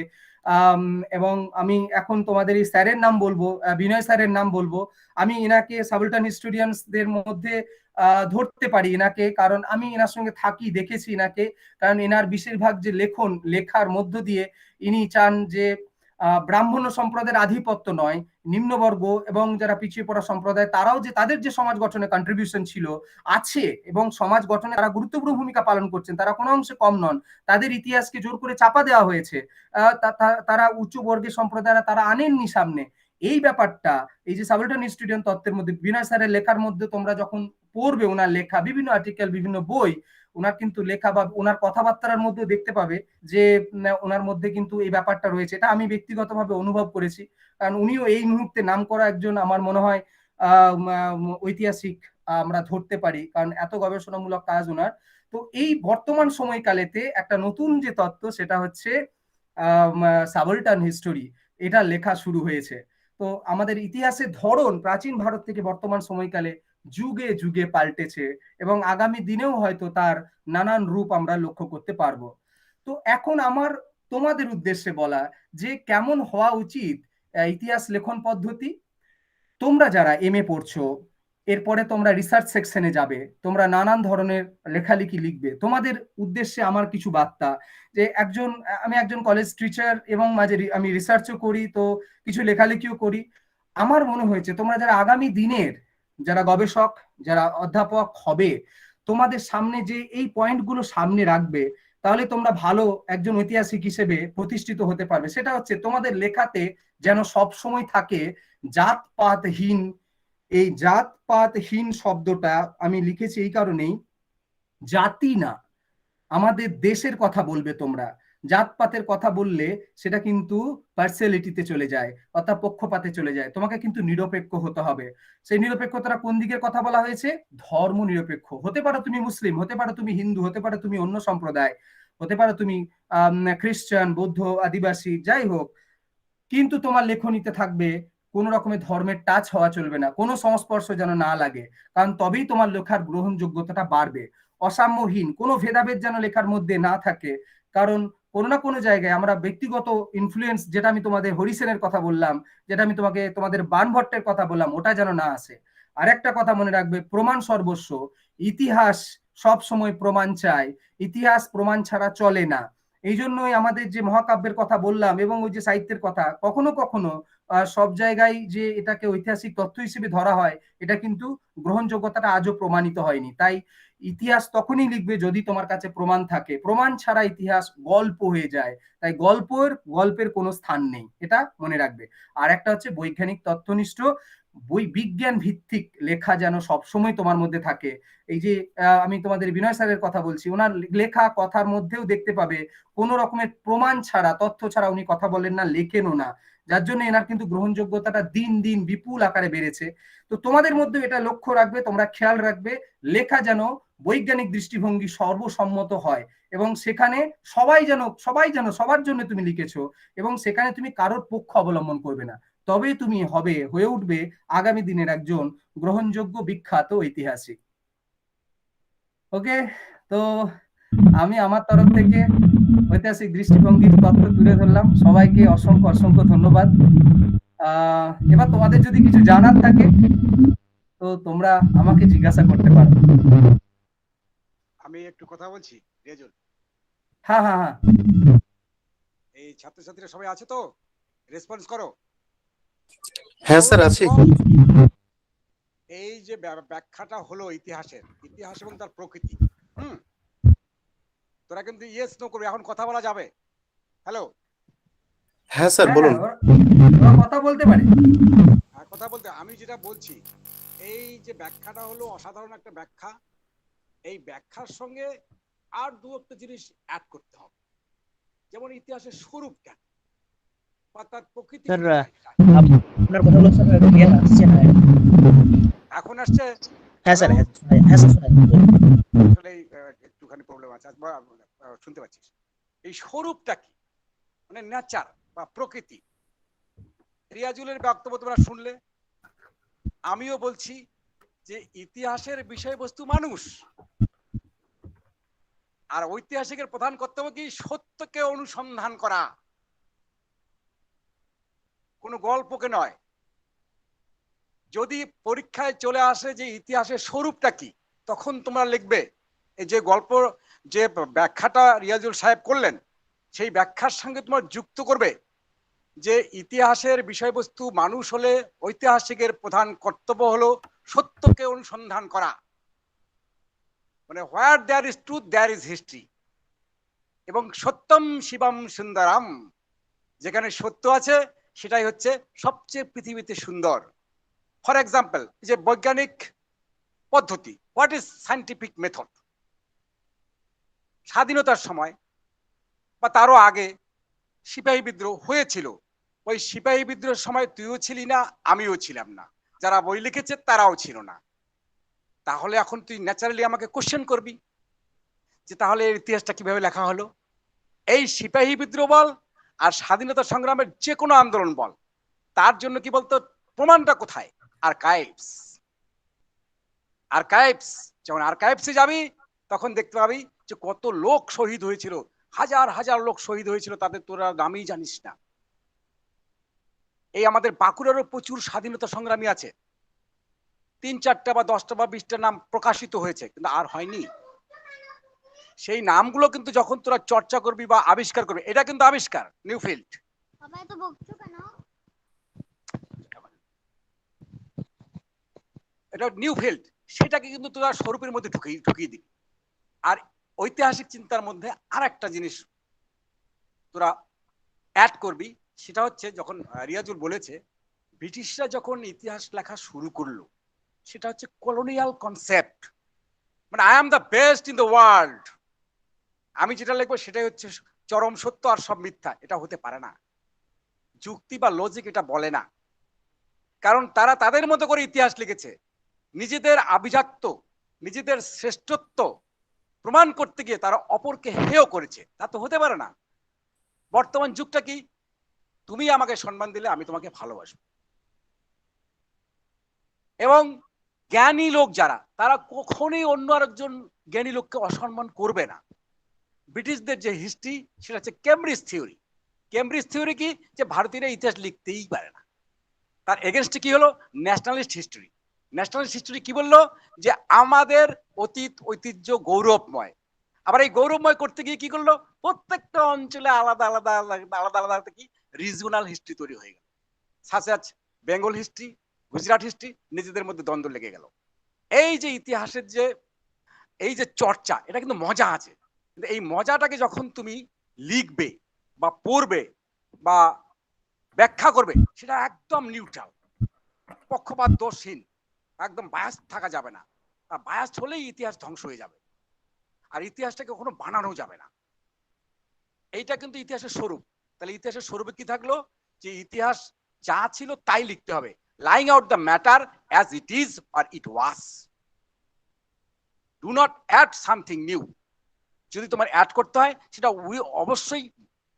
এবং আমি এখন তোমাদের এই স্যারের নাম বলবো, বিনয় স্যারের নাম বলবো। আমি এনাকে সাবলটান হিস্টোরিয়ানসদের মধ্যে ধরতে পারি এনাকে, কারণ আমি এনার সঙ্গে থাকি, দেখেছি এনাকে। কারণ এনার বেশিরভাগ যে লেখার মধ্য দিয়ে ইনি চান যে ব্রাহ্মণ সম্প্রদায়ের আধিপত্য নয়, নিম্নবর্গ এবং যারা পিছিয়ে পড়া সম্প্রদায়, তারাও যে তাদের যে সমাজ গঠনে কন্ট্রিবিউশন ছিল আছে, এবং সমাজ গঠনে তারা গুরুত্বপূর্ণ ভূমিকা পালন করছেন, তারা কোনো অংশে কম নন, তাদের ইতিহাসকে জোর করে চাপা দেওয়া হয়েছে, তারা উচ্চ বর্গের সম্প্রদায়রা তারা আনেননি সামনে। এই ব্যাপারটা এই যে সাবলটান হিস্টোরিয়ান তত্ত্বের মধ্যে বিনয় স্যারের লেখার মধ্যে তোমরা যখন পড়বে, ওনার লেখা বিভিন্ন আর্টিকেল, বিভিন্ন বই, ওনার কিন্তু লেখা বা ওনার কথাবার্তার মধ্যে দেখতে পাবে যে ওনার মধ্যে কিন্তু এই ব্যাপারটা রয়েছে। এটা আমি ব্যক্তিগতভাবে অনুভব করেছি, কারণ উনিও এই মুহূর্তে নাম করা একজন, আমার মনে হয় ঐতিহাসিক আমরা ধরতে পারি, কারণ এত গবেষণামূলক কাজ ওনার। তো এই বর্তমান সময়কালেতে একটা নতুন যে তত্ত্ব, সেটা হচ্ছে সাবলটান হিস্টোরি, এটা লেখা শুরু হয়েছে। তো আমাদের ইতিহাসের ধরন প্রাচীন ভারত থেকে বর্তমান সময়কালে যুগে যুগে পাল্টেছে, এবং আগামী দিনেও হয়তো তার নানান রূপ আমরা লক্ষ্য করতে পারবো। তো এখন আমার তোমাদের উদ্দেশ্যে বলা যে কেমন হওয়া উচিত ইতিহাস লেখন পদ্ধতি। তোমরা যারা এমএ পড়ছো, এরপরে তোমরা রিসার্চ সেকশনে যাবে, তোমরা নানান ধরনের লেখালেখি লিখবে, তোমাদের উদ্দেশ্যে আমার কিছু বার্তা, যে আমি একজন কলেজ টিচার এবং মাঝে আমি রিসার্চও করি, তো কিছু লেখালেখিও করি। আমার মনে হয়েছে তোমরা যারা আগামী দিনের যারা গবেষক, যারা অধ্যাপক হবে, তোমাদের সামনে যে এই পয়েন্টগুলো সামনে রাখবে, তাহলে তোমরা ভালো একজন ঐতিহাসিক হিসেবে প্রতিষ্ঠিত হতে পারবে। সেটা হচ্ছে তোমাদের লেখাতে যেন সব সময় থাকে জাতপাতহীন। এই জাতপাতহীন শব্দটা আমি লিখেছি এই কারণেই, জাতি না, আমাদের দেশের কথা বলবে তোমরা। জাতপাতের কথা বললে সেটা কিন্তু পার্সিয়ালিটিতে চলে যায়, অর্থাৎ পক্ষপাতে চলে যায়। তোমাকে কিন্তু নিরপেক্ষ হতে হবে। সেই নিরপেক্ষতাটা কোন দিকের কথা বলা হয়েছে? ধর্ম নিরপেক্ষ হতে পারো, তুমি মুসলিম হতে পারো, তুমি হিন্দু হতে পারো, তুমি অন্য সম্প্রদায় হতে পারো, তুমি খ্রিস্টান, বৌদ্ধ, আদিবাসী, যাই হোক, কিন্তু তোমার লেখনীতে থাকবে কোনো রকমের ধর্মের টাচ হওয়া চলবে না, কোনো সংস্পর্শ যেন না লাগে, কারণ তবেই তোমার লেখার গ্রহণযোগ্যতাটা বাড়বে। অসাম্যহীন, কোনো ভেদাভেদ যেন লেখার মধ্যে না থাকে, কারণ কোনো না কোনো জায়গায় আমরা ব্যক্তিগত ইনফ্লুয়েন্স, যেটা আমি তোমাদের হরিসেনের কথা বললাম, যেটা আমি তোমাদের বাণভট্টের কথা বললাম, ওটা যেন না আসে। আর একটা কথা মনে রাখবে, প্রমাণ সর্বস্ব। ইতিহাস সব সময় প্রমাণ চায়, ইতিহাস প্রমাণ ছাড়া চলে না। এই জন্যই আমাদের যে মহাকাব্যের কথা বললাম এবং ওই যে সাহিত্যের কথা, কখনো কখনো সব জায়গায় যে এটাকে ঐতিহাসিক তথ্য হিসেবে ধরা হয়, এটা কিন্তু গ্রহণযোগ্যতাটা আজও প্রমাণিত হয়নি। তাই ইতিহাস তখনই লিখবে যদি তোমার কাছে প্রমাণ থাকে। প্রমাণ ছাড়া ইতিহাস গল্প হয়ে যায়। তাই গল্পের কোনো স্থান নেই, এটা মনে রাখবে। আর একটা হচ্ছে বৈজ্ঞানিক তথ্যনিষ্ঠ বিজ্ঞান ভিত্তিক লেখা যেন সবসময় তোমার মধ্যে থাকে। এই যে আমি তোমাদের বিনয় স্যারের কথা বলছি, ওনার লেখা কথার মধ্যেও দেখতে পাবে কোনো রকমের প্রমাণ ছাড়া, তথ্য ছাড়া উনি কথা বলেন না, লেখেনও না। যার জন্য এনার কিন্তু গ্রহণযোগ্যতাটা দিন দিন বিপুল আকারে বেড়েছে। তো তোমাদের মধ্যে এটা লক্ষ্য রাখবে, তোমরা খেয়াল রাখবে, লেখা যেন বৈজ্ঞানিক দৃষ্টিভঙ্গি সর্বসম্মত হয় এবং সেখানে সবাই যেন সবার জন্য তুমি লিখেছো এবং সেখানে তুমি কারোর পক্ষ অবলম্বন করবে না। তবেই তুমি হয়ে উঠবে আগামী দিনের একজন গ্রহণযোগ্য বিখ্যাত ঐতিহাসিক। ওকে, তো আমি আমার তরফ থেকে ঐতিহাসিক দৃষ্টিভঙ্গির তথ্য তুলে ধরলাম। সবাইকে অসংখ্য অসংখ্য ধন্যবাদ। এবার তোমাদের যদি কিছু জানার থাকে তো তোমরা আমাকে জিজ্ঞাসা করতে পারো। আমি একটু কথা বলছি রিয়াজুল। হ্যাঁ হ্যাঁ হ্যাঁ, এই ছাত্রছাত্রীরা সবাই আছে তো? রেসপন্স করো। হ্যাঁ স্যার আছি। এই যে ব্যাখ্যাটা হলো ইতিহাস এবং তার প্রকৃতি, তোরা কিন্তু ইয়েস নো করবে, এখন কথা বলা যাবে। হ্যালো? হ্যাঁ স্যার বলুন। কথা বলতে পারে। কথা বলতে আমি যেটা বলছি, এই যে ব্যাখ্যাটা হলো অসাধারণ একটা ব্যাখ্যা। এই ব্যাখ্যার সঙ্গে আর দু একটা জিনিস অ্যাড করতে হবে, যেমন ইতিহাসের স্বরূপটা বা তার প্রকৃতি। আপনার কথাগুলো স্যার ক্লিয়ার আসছে না এখন আসছে? হ্যাঁ স্যার, হ্যাঁ স্যার আসলে একটুখানি প্রবলেম আছে, শুনতে পাচ্ছিস? এই স্বরূপটা কি, মানে নেচার বা প্রকৃতি। রিয়াজুলের বক্তব্য তোমরা শুনলে, আমিও বলছি যে ইতিহাসের বিষয়বস্তু মানুষ, আর ঐতিহাসিকের প্রধান কর্তব্য কি? সত্যকে অনুসন্ধান করা, কোনো গল্পকে নয়। যদি পরীক্ষায় চলে আসে যে ইতিহাসের স্বরূপটা কি, তখন তোমরা লিখবে এই যে গল্প, যে ব্যাখ্যাটা রিয়াজুল সাহেব করলেন, সেই ব্যাখ্যার সঙ্গে তোমার যুক্ত করবে যে ইতিহাসের বিষয়বস্তু মানুষ হলে ঐতিহাসিকের প্রধান কর্তব্য হলো সত্যকে অনুসন্ধান করা। মানে where there is truth there is history, এবং সত্যম শিবম সুন্দরম, যেখানে সত্য আছে সেটাই হচ্ছে সবচেয়ে পৃথিবীতে সুন্দর। ফর এক্সাম্পল, যে বৈজ্ঞানিক পদ্ধতি, হোয়াট ইজ সায়েন্টিফিক মেথড। স্বাধীনতার সময় বা তারও আগে সিপাহী বিদ্রোহ হয়েছিল। ওই সিপাহী বিদ্রোহের সময় তুইও ছিলি না, আমিও ছিলাম না, যারা বই লিখেছে তারাও ছিল না। তাহলে এখন তুই ন্যাচারালি আমাকে কোশ্চেন করবি যে তাহলে এর ইতিহাসটা কিভাবে লেখা হলো। এই সিপাহী বিদ্রোহ বল আর স্বাধীনতা সংগ্রামের যে কোনো আন্দোলন বল, তার জন্য কি বলতো প্রমাণটা কোথায়? আর্কাইভস। যখন আর্কাইভসে যাবি তখন দেখতে পাবি যে কত লোক শহীদ হয়েছিল, হাজার হাজার লোক শহীদ হয়েছিল, তাদের তোরা নামই জানিস না। এই আমাদের বাঁকুড়ারও প্রচুর স্বাধীনতা সংগ্রামী আছে, 3-4টা বা 10টা বা 20টা নাম প্রকাশিত হয়েছে, কিন্তু আর হয়নি। সেই নামগুলো কিন্তু যখন তোরা চর্চা করবি বা আবিষ্কার করবি, এটা কিন্তু আবিষ্কার, নিউফিল্ড। এটা নিউফিল্ড, সেটাকে কিন্তু তোরা স্বরূপের মধ্যে ঢুকিয়ে দিবি। আর ঐতিহাসিক চিন্তার মধ্যে আর একটা জিনিস তোরা অ্যাড করবি, সেটা হচ্ছে যখন রিয়াজুল বলেছে ব্রিটিশরা যখন ইতিহাস লেখা শুরু করলো, সেটা হচ্ছে কলোনিয়াল কনসেপ্ট, মানে I am the best in the world, আমি যেটা লিখবো সেটাই হচ্ছে চরম সত্য আর সব মিথ্যা। এটা হতে পারে না, যুক্তি বা লজিক এটা বলে না। কারণ তারা তাদের মতো করে ইতিহাস লিখেছে, নিজেদের আভিজাত্য, নিজেদের শ্রেষ্ঠত্ব প্রমাণ করতে গিয়ে তারা অপরকে হেয় করেছে। তা তো হতে পারে না। বর্তমান যুগটা কি? তুমি আমাকে সম্মান দিলে আমি তোমাকে ভালোবাসবো, এবং জ্ঞানী লোক যারা, তারা কখনোই অন্য আরেকজন জ্ঞানী লোককে অসম্মান করবে না। ব্রিটিশদের যে হিস্ট্রি, সেটা হচ্ছে কেমব্রিজ থিওরি। কেমব্রিজ থিওরি কি? যে ভারতীয়রা ইতিহাস লিখতেই পারে না। তার এগেনস্টে কি হলো? Nationalist history. ন্যাশনালিস্ট হিস্ট্রি কি বললো? যে আমাদের অতীত ঐতিহ্য গৌরবময়, আবার এই গৌরবময় করতে গিয়ে কি করলো, প্রত্যেকটা অঞ্চলে আলাদা আলাদা আলাদা আলাদা কি রিজিওনাল হিস্ট্রি তৈরি হয়ে গেল, such Bengal history, Gujarat history, নিজেদের মধ্যে দ্বন্দ্ব লেগে গেল। এই যে ইতিহাসের যে এই যে চর্চা, এটা কিন্তু মজা আছে, কিন্তু এই মজাটাকে যখন তুমি লিখবে বা পড়বে বা ব্যাখ্যা করবে, সেটা একদম নিউট্রাল, পক্ষপাত দোষহীন, একদম বায়াস থাকা যাবে না। আর বায়াস হলেই ইতিহাস ধ্বংস হয়ে যাবে, আর ইতিহাসটাকে কখনো বানানো যাবে না। এইটা কিন্তু ইতিহাসের স্বরূপ। তাহলে ইতিহাসের স্বরূপে কি থাকলো, যে ইতিহাস যা ছিল তাই লিখতে হবে, lying out the matter as it is or it was, do not add something new. যদি তোমার অ্যাড করতে হয় সেটা অবশ্যই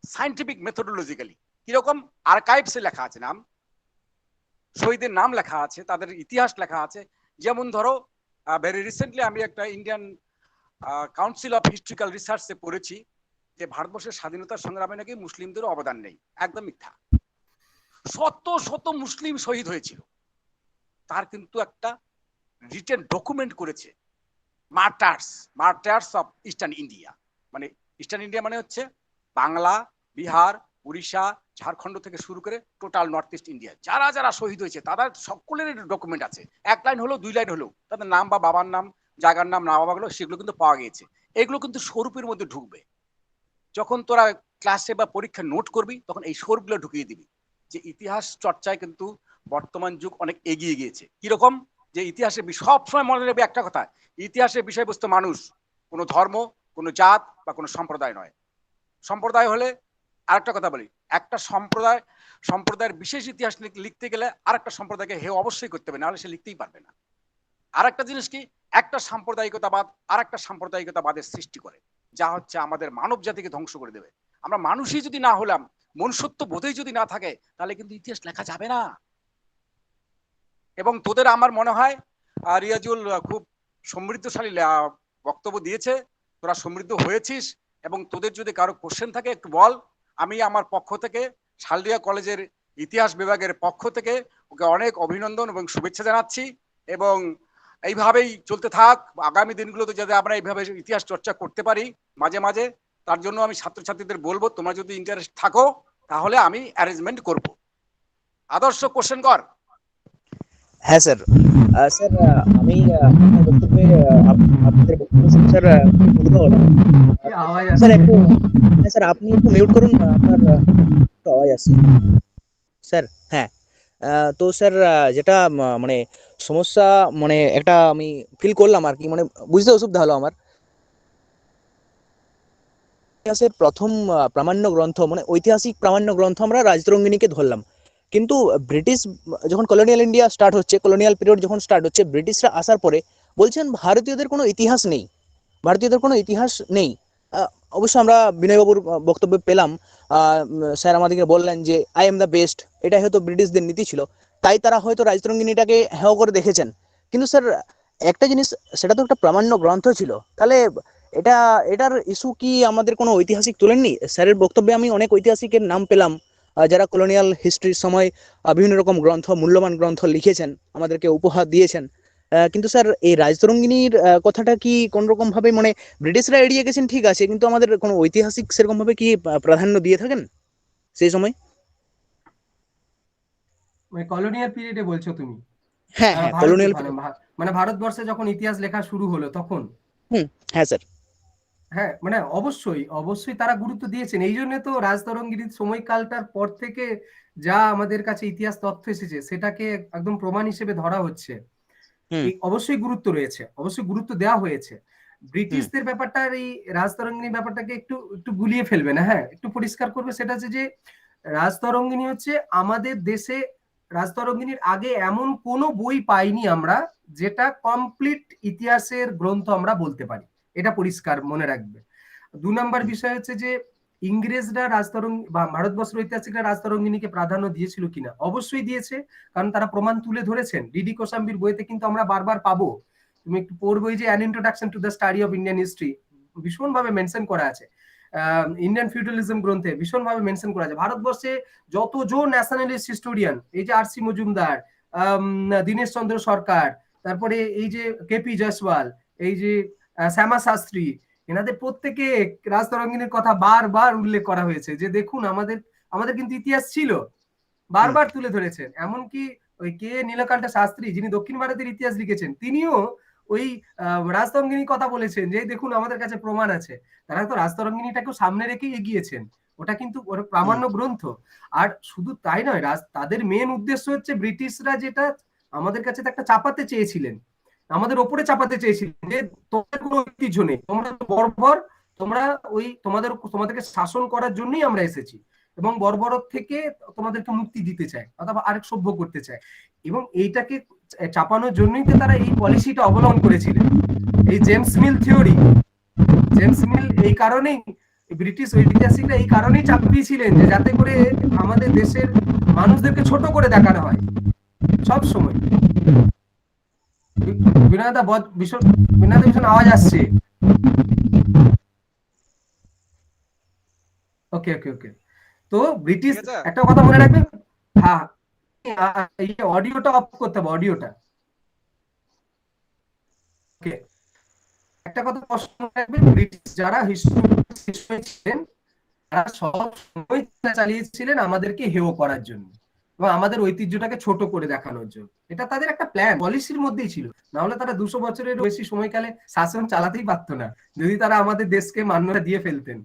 সায়েন্টিফিক মেথোডোলজিক্যালি। কিরকম, আর্কাইভসে লেখা আছে নাম, শহীদের নাম লেখা আছে, তাদের ইতিহাস লেখা আছে। যেমন ধরো ভেরি রিসেন্টলি আমি একটা ইন্ডিয়ান কাউন্সিল অফ হিস্ট্রিক্যাল রিসার্চে পড়েছি যে ভারতবর্ষের স্বাধীনতা সংগ্রামে নাকি মুসলিমদের অবদান নেই। একদম মিথ্যা। শত শত মুসলিম শহীদ হয়েছিল, তার কিন্তু একটা রিটেন ডকুমেন্ট করেছে, মার্টার্স অফ ইস্টার্ন ইন্ডিয়া। মানে ইস্টার্ন ইন্ডিয়া মানে হচ্ছে বাংলা, বিহার, উড়িষ্যা, ঝাড়খণ্ড থেকে শুরু করে টোটাল নর্থ ইস্ট ইন্ডিয়া যারা যারা শহীদ হয়েছে তাদের সকলের ডকুমেন্ট আছে। এক লাইন হলো, দুই লাইন হলো, তাদের নাম বা বাবার নাম, জায়গার নাম, না বাবাগুলো, সেগুলো কিন্তু পাওয়া গিয়েছে। এগুলো কিন্তু স্বরূপের মধ্যে ঢুকবে। যখন তোরা ক্লাসে বা পরীক্ষা নোট করবি, তখন এই স্বরূপগুলো ঢুকিয়ে দিবি যে ইতিহাস চর্চায় কিন্তু বর্তমান যুগ অনেক এগিয়ে গিয়েছে। কিরকম, যে ইতিহাসে সবসময় মনে রাখবে একটা কথা, ইতিহাসের বিষয়বস্তু মানুষ, কোনো ধর্ম, কোনো জাত বা কোনো সম্প্রদায় নয়। সম্প্রদায় হলে, আরেকটা কথা বলি, একটা সম্প্রদায়ের বিশেষ ইতিহাস লিখতে গেলে আরেকটা সম্প্রদায়কে হেয় অবশ্যই করতে হবে, নাহলে সে লিখতেই পারবে না। আরেকটা জিনিস কি, একটা সাম্প্রদায়িকতাবাদ আরেকটা সাম্প্রদায়িকতাবাদের সৃষ্টি করে, যা হচ্ছে আমাদের মানব জাতিকে ধ্বংস করে দেবে। আমরা মানুষই যদি না হলাম, মনুষ্যত্ব বোধই যদি না থাকে, তাহলে কিন্তু ইতিহাস লেখা যাবে না। এবং তোদের আমার মনে হয় রিয়াজুল খুব সমৃদ্ধশালী বক্তব্য দিয়েছে, তোরা সমৃদ্ধ হয়েছিস। এবং তোদের যদি কারো কোশ্চেন থাকে একটু বল, আমি আমার পক্ষ থেকে, শালদিয়া কলেজের ইতিহাস বিভাগের পক্ষ থেকে ওকে অনেক অভিনন্দন এবং শুভেচ্ছা জানাচ্ছি। এবং এইভাবেই চলতে থাক, আগামী দিনগুলোতে যাতে আমরা এইভাবে ইতিহাস চর্চা করতে পারি মাঝে মাঝে, তার জন্য আমি ছাত্রছাত্রীদের বলবো, তোমরা যদি ইন্টারেস্ট থাকো তাহলে আমি অ্যারেঞ্জমেন্ট করব। আদর্শ কোশ্চেন কর। হ্যাঁ স্যার। স্যার আমি আপনার বক্তব্যে আপনাদের বক্তব্য শুনে স্যার খুব মুগ্ধ হলাম। কি আওয়াজ স্যার আসছে? একটু, হ্যাঁ স্যার আপনি একটু মিউট করুন, আপনার একটু আওয়াজ আসছে স্যার। হ্যাঁ, তো স্যার যেটা মানে সমস্যা, মানে একটা আমি ফিল করলাম আর কি, মানে বুঝতে অসুবিধা হলো আমার। ইতিহাসের প্রথম প্রামাণ্য গ্রন্থ, মানে ঐতিহাসিক প্রামাণ্য গ্রন্থ আমরা রাজতরঙ্গিনীকে ধরলাম, কিন্তু ব্রিটিশ যখন কলোনিয়াল ইন্ডিয়া স্টার্ট হচ্ছে, কলোনিয়াল পিরিয়ড যখন স্টার্ট হচ্ছে, ব্রিটিশরা আসার পরে বলছেন ভারতীয়দের কোনো ইতিহাস নেই, ভারতীয়দের কোনো ইতিহাস নেই। আহ, অবশ্য আমরা বিনয়বাবুর বক্তব্য পেলাম, স্যার আমাদেরকে বললেন যে আই এম দ্য বেস্ট, এটাই হয়তো ব্রিটিশদের নীতি ছিল, তাই তারা হয়তো রাজতরঙ্গিনীটাকে হেয় করে দেখেছেন। কিন্তু স্যার একটা জিনিস, সেটা তো একটা প্রামাণ্য গ্রন্থ ছিল, তাহলে এটা, এটার ইস্যু কি আমাদের কোনো ঐতিহাসিক তুলেননি? স্যারের বক্তব্যে আমি অনেক ঐতিহাসিকের নাম পেলাম, যারা কলোনিয়াল হিস্ট্রির সময় বিভিন্ন রকম গ্রন্থ, মূল্যবান গ্রন্থ লিখেছেন, আমাদেরকে উপহার দিয়েছেন। কিন্তু স্যার এই রাজতরঙ্গিনীর কথাটা কি কোন রকম ভাবে, মানে ব্রিটিশরা এড়িয়ে গেছেন ঠিক আছে, কিন্তু আমাদের কোনো ঐতিহাসিক সেরকম ভাবে কি প্রাধান্য দিয়ে থাকেন সেই সময়? মানে কলোনিয়াল পিরিয়ডে বলছো তুমি? হ্যাঁ হ্যাঁ, ভারতীয় কলোনিয়াল। মানে ভারতবর্ষে যখন ইতিহাস লেখা শুরু হলো তখন? হুম। হ্যাঁ স্যার। হ্যাঁ, মানে অবশ্যই অবশ্যই তারা গুরুত্ব দিয়েছেন। এই জন্য তো রাজতরঙ্গিনীর সময়কালটার পর থেকে যা আমাদের কাছে ইতিহাস তথ্য এসেছে সেটাকে একদম প্রমাণ হিসেবে ধরা হচ্ছে। হুম এই অবশ্যই গুরুত্ব রয়েছে, অবশ্যই গুরুত্ব দেওয়া হয়েছে। হুম ব্রিটিশদের ব্যাপারটা, এই রাজতরঙ্গিনী ব্যাপারটাকে একটু একটু গুলিয়ে ফেলবে না, হ্যাঁ একটু পরিষ্কার করবে। সেটা হচ্ছে যে রাজতরঙ্গিনী হচ্ছে আমাদের দেশে, রাজতরঙ্গিনীর আগে এমন কোনো বই পাইনি আমরা যেটা কমপ্লিট ইতিহাসের গ্রন্থ আমরা বলতে পারি, এটা পরিষ্কার মনে রাখবে। 2 নম্বর বিষয় হচ্ছে যে ইংরেজরা রাজতরঙ্গিনী বা ভারতবর্ষের ঐতিহাসিকরা রাজতরঙ্গিনীকে প্রাধান্য দিয়েছিল কিনা, অবশ্যই দিয়েছে, কারণ তারা প্রমাণ তুলে ধরেছেন। ডিডি কোশাম্বীর বইতে কিন্তু আমরা বারবার পাবো, তুমি একটু পড়বোই যে an introduction to the study of Indian history, ভীষণ ভাবে মেনশন করা আছে। ইন্ডিয়ান ফিউডালিজম গ্রন্থে ভীষণ ভাবে মেনশন করা আছে। ভারতবর্ষে যতজন ন্যাশনালিস্ট হিস্টোরিয়ান, এই যে আর.সি. মজুমদার, দীনেশ চন্দ্র সরকার, তারপরে এই যে কেপি জয়সওয়াল, এই যে শ্যামা শাস্ত্রী, এনাদের প্রত্যেকে রাজতরঙ্গিনীর কথা বারবার উল্লেখ করা হয়েছে, যে দেখুন আমাদের আমাদের কিন্তু ইতিহাস ছিল, বারবার তুলে ধরেছেন। এমনকি ওই কে নীলকণ্ঠ শাস্ত্রী, যিনি দক্ষিণ ভারতের ইতিহাস লিখেছেন, তিনিও ওই রাজতরঙ্গিনীর কথা বলেছেন, যে দেখুন আমাদের কাছে প্রমাণ আছে। তারা তো রাজতরঙ্গিনীটাকেও সামনে রেখেই এগিয়েছেন, ওটা কিন্তু ওর প্রামাণ্য গ্রন্থ। আর শুধু তাই নয়, তাদের মেন উদ্দেশ্য হচ্ছে ব্রিটিশরা যেটা আমাদের কাছে একটা চাপাতে চেয়েছিলেন, আমাদের ওপরে চাপাতে চেয়েছিলেন, যে তোমাদের কোনো ঐতিহ্য নেই, তোমরা বর্বর, তোমরা ওই তোমাদেরকে শাসন করার জন্যই আমরা এসেছি, এবং বর্বরত থেকে তোমাদেরকে মুক্তি দিতে চায় অথবা আরেক সভ্য করতে চায়। এবং এইটাকে চাপানোর জন্যই তো তারা এই পলিসিটা অবলম্বন করেছিলেন। এই James Mill theory, James Mill এই কারণেই, ব্রিটিশ ঐতিহাসিকরা এই কারণেই চাপ দিয়েছিলেন, যে যাতে করে আমাদের দেশের মানুষদেরকে ছোট করে দেখানো হয় সব সময়। বিনয়দা ভীষণ আওয়াজ আসছে। ওকে ওকে ওকে। তো ব্রিটিশ ঠিক আছে? একটা কথা মনে রাখবেন, হ্যাঁ, এই অডিওটা অফ করতে হবে, অডিওটা। ওকে, একটা কথা স্পষ্ট মনে রাখবেন, ব্রিটিশ যারা হিস্ট্রি ছিলেন, তারা সব সময় চালিয়েছিলেন আমাদেরকে হেয় করার জন্য এবং আমাদের ঐতিহ্যটাকে ছোট করে দেখানোর জন্য। এটা তাদের একটা প্ল্যান, পলিসির মধ্যেই ছিল। না হলে তারা 200 বছরের বেশি সময়কালে শাসন চালাতেই পারতো না, যদি তারা আমাদের দেশকে মান্যতা দিয়ে ফেলতেন,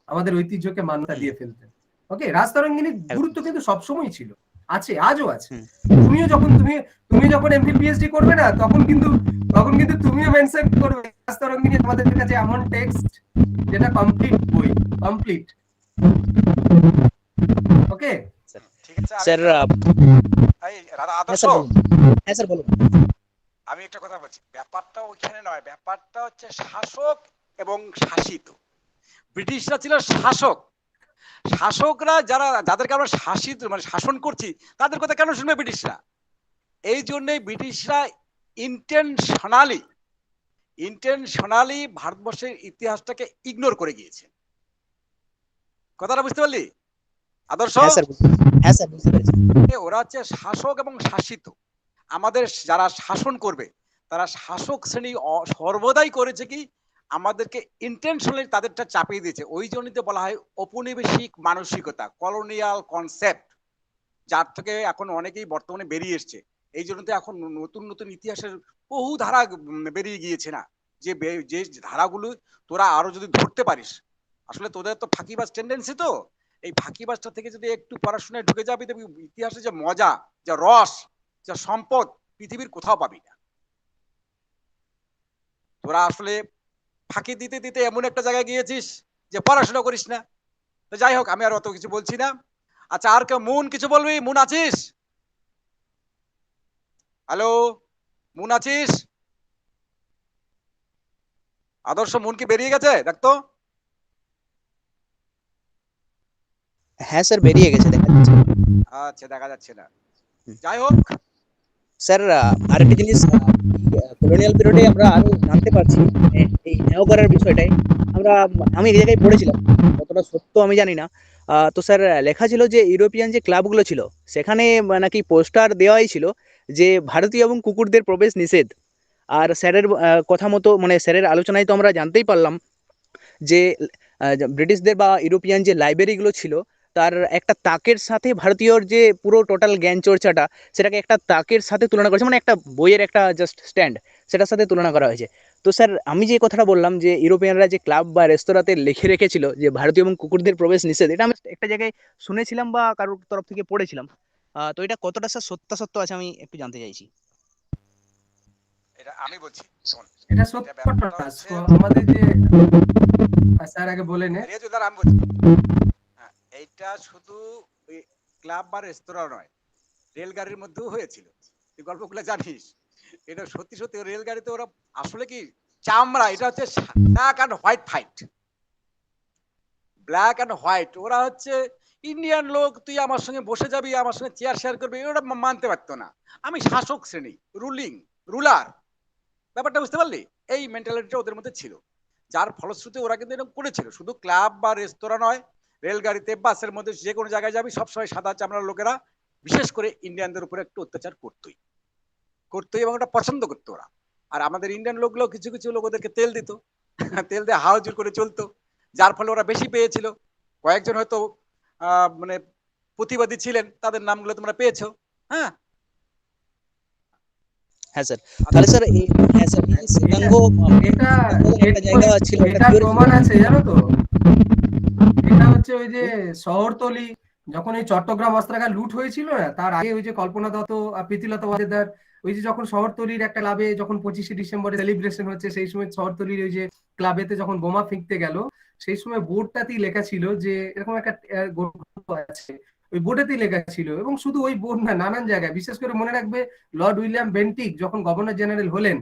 আমাদের ঐতিহ্যকে মান্যতা দিয়ে ফেলতেন। ওকে, রাজতরঙ্গিনীর গুরুত্ব কিন্তু সবসময় ছিল, আছে, আজও আছে। তুমি যখন এমফিল পিএইচডি করবে না, তখন কিন্তু তুমিও মেনশন করবে রাজতরঙ্গিনী আমাদের কাছে এমন টেক্সট যেটা কমপ্লিট বই, কমপ্লিট। ওকে ঠিক আছে। স্যার এই রাধা আদর্শ, হ্যাঁ স্যার বলুন। আমি একটা কথা বলছি, ব্যাপারটা ওইখানে নয়, ব্যাপারটা হচ্ছে শাসক এবং শাসিত। ব্রিটিশরা ছিল শাসক, শাসকরা যাদেরকে আমরা শাসিত মানে শাসন করছি, তাদের কথা কেন শুনবে ব্রিটিশরা? এই জন্যই ব্রিটিশরা ইন্টেনশনালি ভারতবর্ষের ইতিহাসটাকে ইগনোর করে গিয়েছে। কথাটা বুঝতে পারলি আদর্শ? হ্যাঁ স্যার বুঝতে পেরেছি। ওরা হচ্ছে শাসক এবং শাসিত। আমাদের যারা শাসন করবে, তারা শাসক শ্রেণী সর্বদাই করেছে কি, আমাদেরকে ইন্টেনশনালি তাদেরটা চাপিয়ে দিয়েছে। ওই জন্যই তো বলা হয় ঔপনিবেশিক মানসিকতা, কলোনিয়াল কনসেপ্ট, যার থেকে এখন অনেকেই বর্তমানে বেরিয়ে এসছে। এই জন্য তো এখন নতুন নতুন ইতিহাসের বহু ধারা বেরিয়ে গিয়েছে না, যে ধারাগুলো তোরা আরো যদি ধরতে পারিস। আসলে তোদের তো ফাঁকিবাজ টেন্ডেন্সি, তো এই ফাঁকিবাজটা থেকে যদি একটু পড়াশোনায় ঢুকে যাবি, দেখবি ইতিহাসে যে মজা, যে রস, যে সম্পদ পৃথিবীর কোথাও পাবি না। তোরা আসলে ফাঁকি দিতে দিতে এমন একটা জায়গায় গিয়েছিস যে পড়াশোনা করিস না। তো যাই হোক, আমি আর অত কিছু বলছি না। আচ্ছা, আর কেউ মুন কিছু বলবি? মুন আছিস? হ্যালো, মুন আছিস? আদর্শ মুন কি বেরিয়ে গেছে? দেখতো। হ্যাঁ স্যার বেরিয়ে গেছে, দেখা যাচ্ছে। আচ্ছা, দেখা যাচ্ছে না। যাই হোক স্যার আরেকটা জিনিস, কলোনিয়াল পিরিয়ডে আমরা আরো জানতে পারছি, এই হেয় করার বিষয়টাই আমি এক জায়গায় পড়েছিলাম, কতটা সত্য আমি জানি না। তো স্যার লেখা ছিল যে ইউরোপিয়ান যে ক্লাবগুলো ছিল, সেখানে নাকি পোস্টার দেওয়াই ছিল যে ভারতীয় এবং কুকুরদের প্রবেশ নিষেধ। আর স্যারের কথা মতো, মানে স্যারের আলোচনায় তো আমরা জানতেই পারলাম যে ব্রিটিশদের বা ইউরোপিয়ান যে লাইব্রেরিগুলো ছিল, তার একটা তাকের সাথে ভারতীয়র যে পুরো টোটাল জ্ঞান চর্চাটা, সেটাকে একটা তাকের সাথে তুলনা করেছে, মানে একটা বইয়ের একটা জাস্ট স্ট্যান্ড, সেটার সাথে তুলনা করা হয়েছে। তো স্যার আমি যে কথাটা বললাম যে ইউরোপিয়ানরা যে ক্লাব বা রেস্তোরাঁতে লিখে রেখেছিল যে ভারতীয় এবং কুকুরদের প্রবেশ নিষেধ, এটা আমি একটা জায়গায় শুনেছিলাম বা কারোর তরফ থেকে পড়েছিলাম। তো এটা কতটা স্যার সত্যাসত্য আছে আমি একটু জানতে চাইছি। এটা আমি বলছি, শোন। এটা সত্য ঘটনা। আমাদের যে স্যার আগে বলে নে। আমি বলছি, হ্যাঁ, এইটা শুধু ওই ক্লাব বা রেস্তোরাঁ নয়, রেলগাড়ির মধ্যেও হয়েছিল। তুই গল্পগুলো জানিস? এটা সত্যি সত্যি রেলগাড়িতে ওরা আসলে কি চামড়া, এটা হচ্ছে black and white fight, black and white. ওরা হচ্ছে ইন্ডিয়ান লোক, তুই আমার সঙ্গে বসে যাবি, আমার সঙ্গে চেয়ার শেয়ার করবি, ওরা মানতে পারতো না। আমি শাসক শ্রেণী, রুলার, ব্যাপারটা বুঝতে পারলি? এই মেন্টালিটিটা ওদের মধ্যে ছিল, যার ফলশ্রুতি ওরা কিন্তু এরকম করেছিল। শুধু ক্লাব বা রেস্তোরাঁ নয়, রেলগাড়িতে, বাসের মধ্যে, যে কোনো জায়গায় যাবি, সবসময় সাদা চামড়ার লোকেরা বিশেষ করে ইন্ডিয়ানদের উপরে একটু অত্যাচার করতোই এবং ওটা পছন্দ করতো ওরা। আর আমাদের ইন্ডিয়ান লোকগুলো, কিছু কিছু লোক ওদেরকে তেল দিত, তেল দিয়ে হাউজুর করে চলতো, যার ফলে ওরা বেশি পেয়েছিল। কয়েকজন হয়তো মানে প্রতিবাদী ছিলেন, তাদের নামগুলো তোমরা পেয়েছো। হ্যাঁ, হ্যাঁ স্যার, তাহলে স্যার হ্যাঁ স্যার, এই যে শ্বেতাঙ্গ এটা একটা জায়গা ছিল, একটা এটা theory ছিল। প্রমাণ আছে জানো তো, এটা হচ্ছে ওই যে শহরতলি, যখন এই চট্টগ্রাম অস্ত্রাগার লুট হয়েছিল না, তার আগে ওই যে কল্পনা দত্ত আর প্রীতিলতা ওয়াদ্দেদার, ওই যে যখন শহরতলির একটা ক্লাবে যখন 25শে ডিসেম্বরে সেলিব্রেশন হচ্ছে, সেই সময় শহরতলির ওই যে ক্লাবেতে যখন বোমা ফিঁকতে গেল, সেই সময় বোর্ডটাতেই লেখা ছিল যে এরকম একটা গল্প আছে, ওই বোর্ডেতেই লেখা ছিল। এবং শুধু ওই বোর্ড না, নানান জায়গায়, বিশেষ করে মনে রাখবে লর্ড উইলিয়াম বেন্টিক যখন গভর্নর জেনারেল হলেন,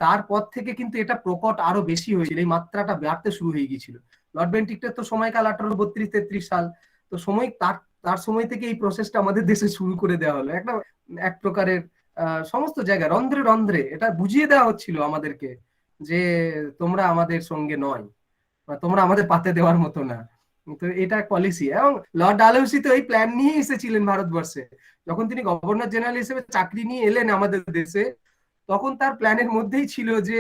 তারপর থেকে কিন্তু এটা প্রকট আরো বেশি হয়েছিল, এই মাত্রাটা বাড়তে শুরু হয়ে গিয়েছিল। লর্ড বেন্টিকটার তো সময়কাল 1832-33 সাল, তো সময় তার তার সময় থেকে এই প্রসেসটা আমাদের দেশে শুরু করে দেওয়া হলো। একটা এক প্রকারের সমস্ত জায়গায় রন্ধ্রে রন্ধ্রে এটা বুঝিয়ে দেওয়া হচ্ছিল আমাদেরকে যে তোমরা আমাদের সঙ্গে নয়, বা তোমরা আমাদের পাতে দেওয়ার মতো না। তো এটা পলিসি, এবং লর্ড ডালহৌসি তো এই প্ল্যান নিয়ে এসেছিলেন ভারতবর্ষে, যখন তিনি গভর্নর জেনারেল হিসেবে চাকরি নিয়ে এলেন আমাদের দেশে, তখন তার প্ল্যানের মধ্যেই ছিল যে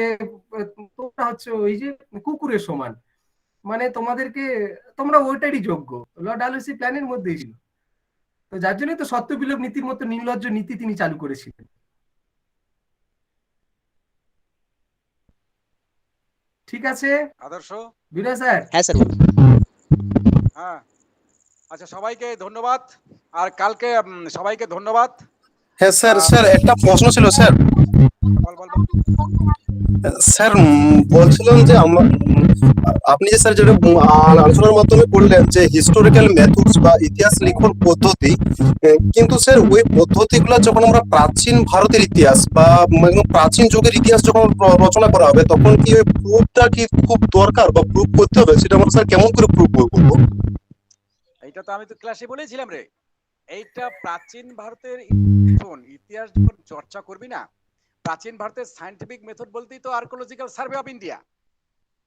তোমরা হচ্ছে ওই যে কুকুরের সমান, মানে তোমাদেরকে, তোমরা ওইটারই যোগ্য। লর্ড ডালহৌসি প্ল্যানের মধ্যেই ছিল। তো যার জন্য তো সত্য বিলোপ নীতির মতো নির্লজ্জ নীতি তিনি চালু করেছিলেন। ঠিক আছে আদর্শ। বিনয় স্যার। হ্যাঁ স্যার, হ্যাঁ, আচ্ছা, সবাইকে ধন্যবাদ। আর কালকে সবাইকে ধন্যবাদ। হ্যাঁ স্যার, আহ, স্যার একটা প্রশ্ন ছিল স্যার। বল বল বল। স্যার বলছিলাম যে আপনি যে স্যার যেটা আলোচনার মাধ্যমে বললেন যে হিস্টোরিক্যাল মেথডস বা ইতিহাস লিখন পদ্ধতি, কিন্তু স্যার ওই পদ্ধতিগুলো যখন আমরা প্রাচীন ভারতের ইতিহাস বা একদম প্রাচীন যুগের ইতিহাস যখন রচনা করা হবে, তখন কি ওই প্রুফটা কি খুব দরকার বা প্রুফ করতে হবে? সেটা আমরা স্যার কেমন করে প্রুফ করবো? এইটা তো আমি তো ক্লাসে বলেছিলাম রে, এইটা প্রাচীন ভারতের শোন, ইতিহাস যখন চর্চা করবি না, প্রাচীন ভারতের সায়েন্টিফিক মেথড বলতেই তো আর্কোলজিক্যাল সার্ভে অফ ইন্ডিয়া।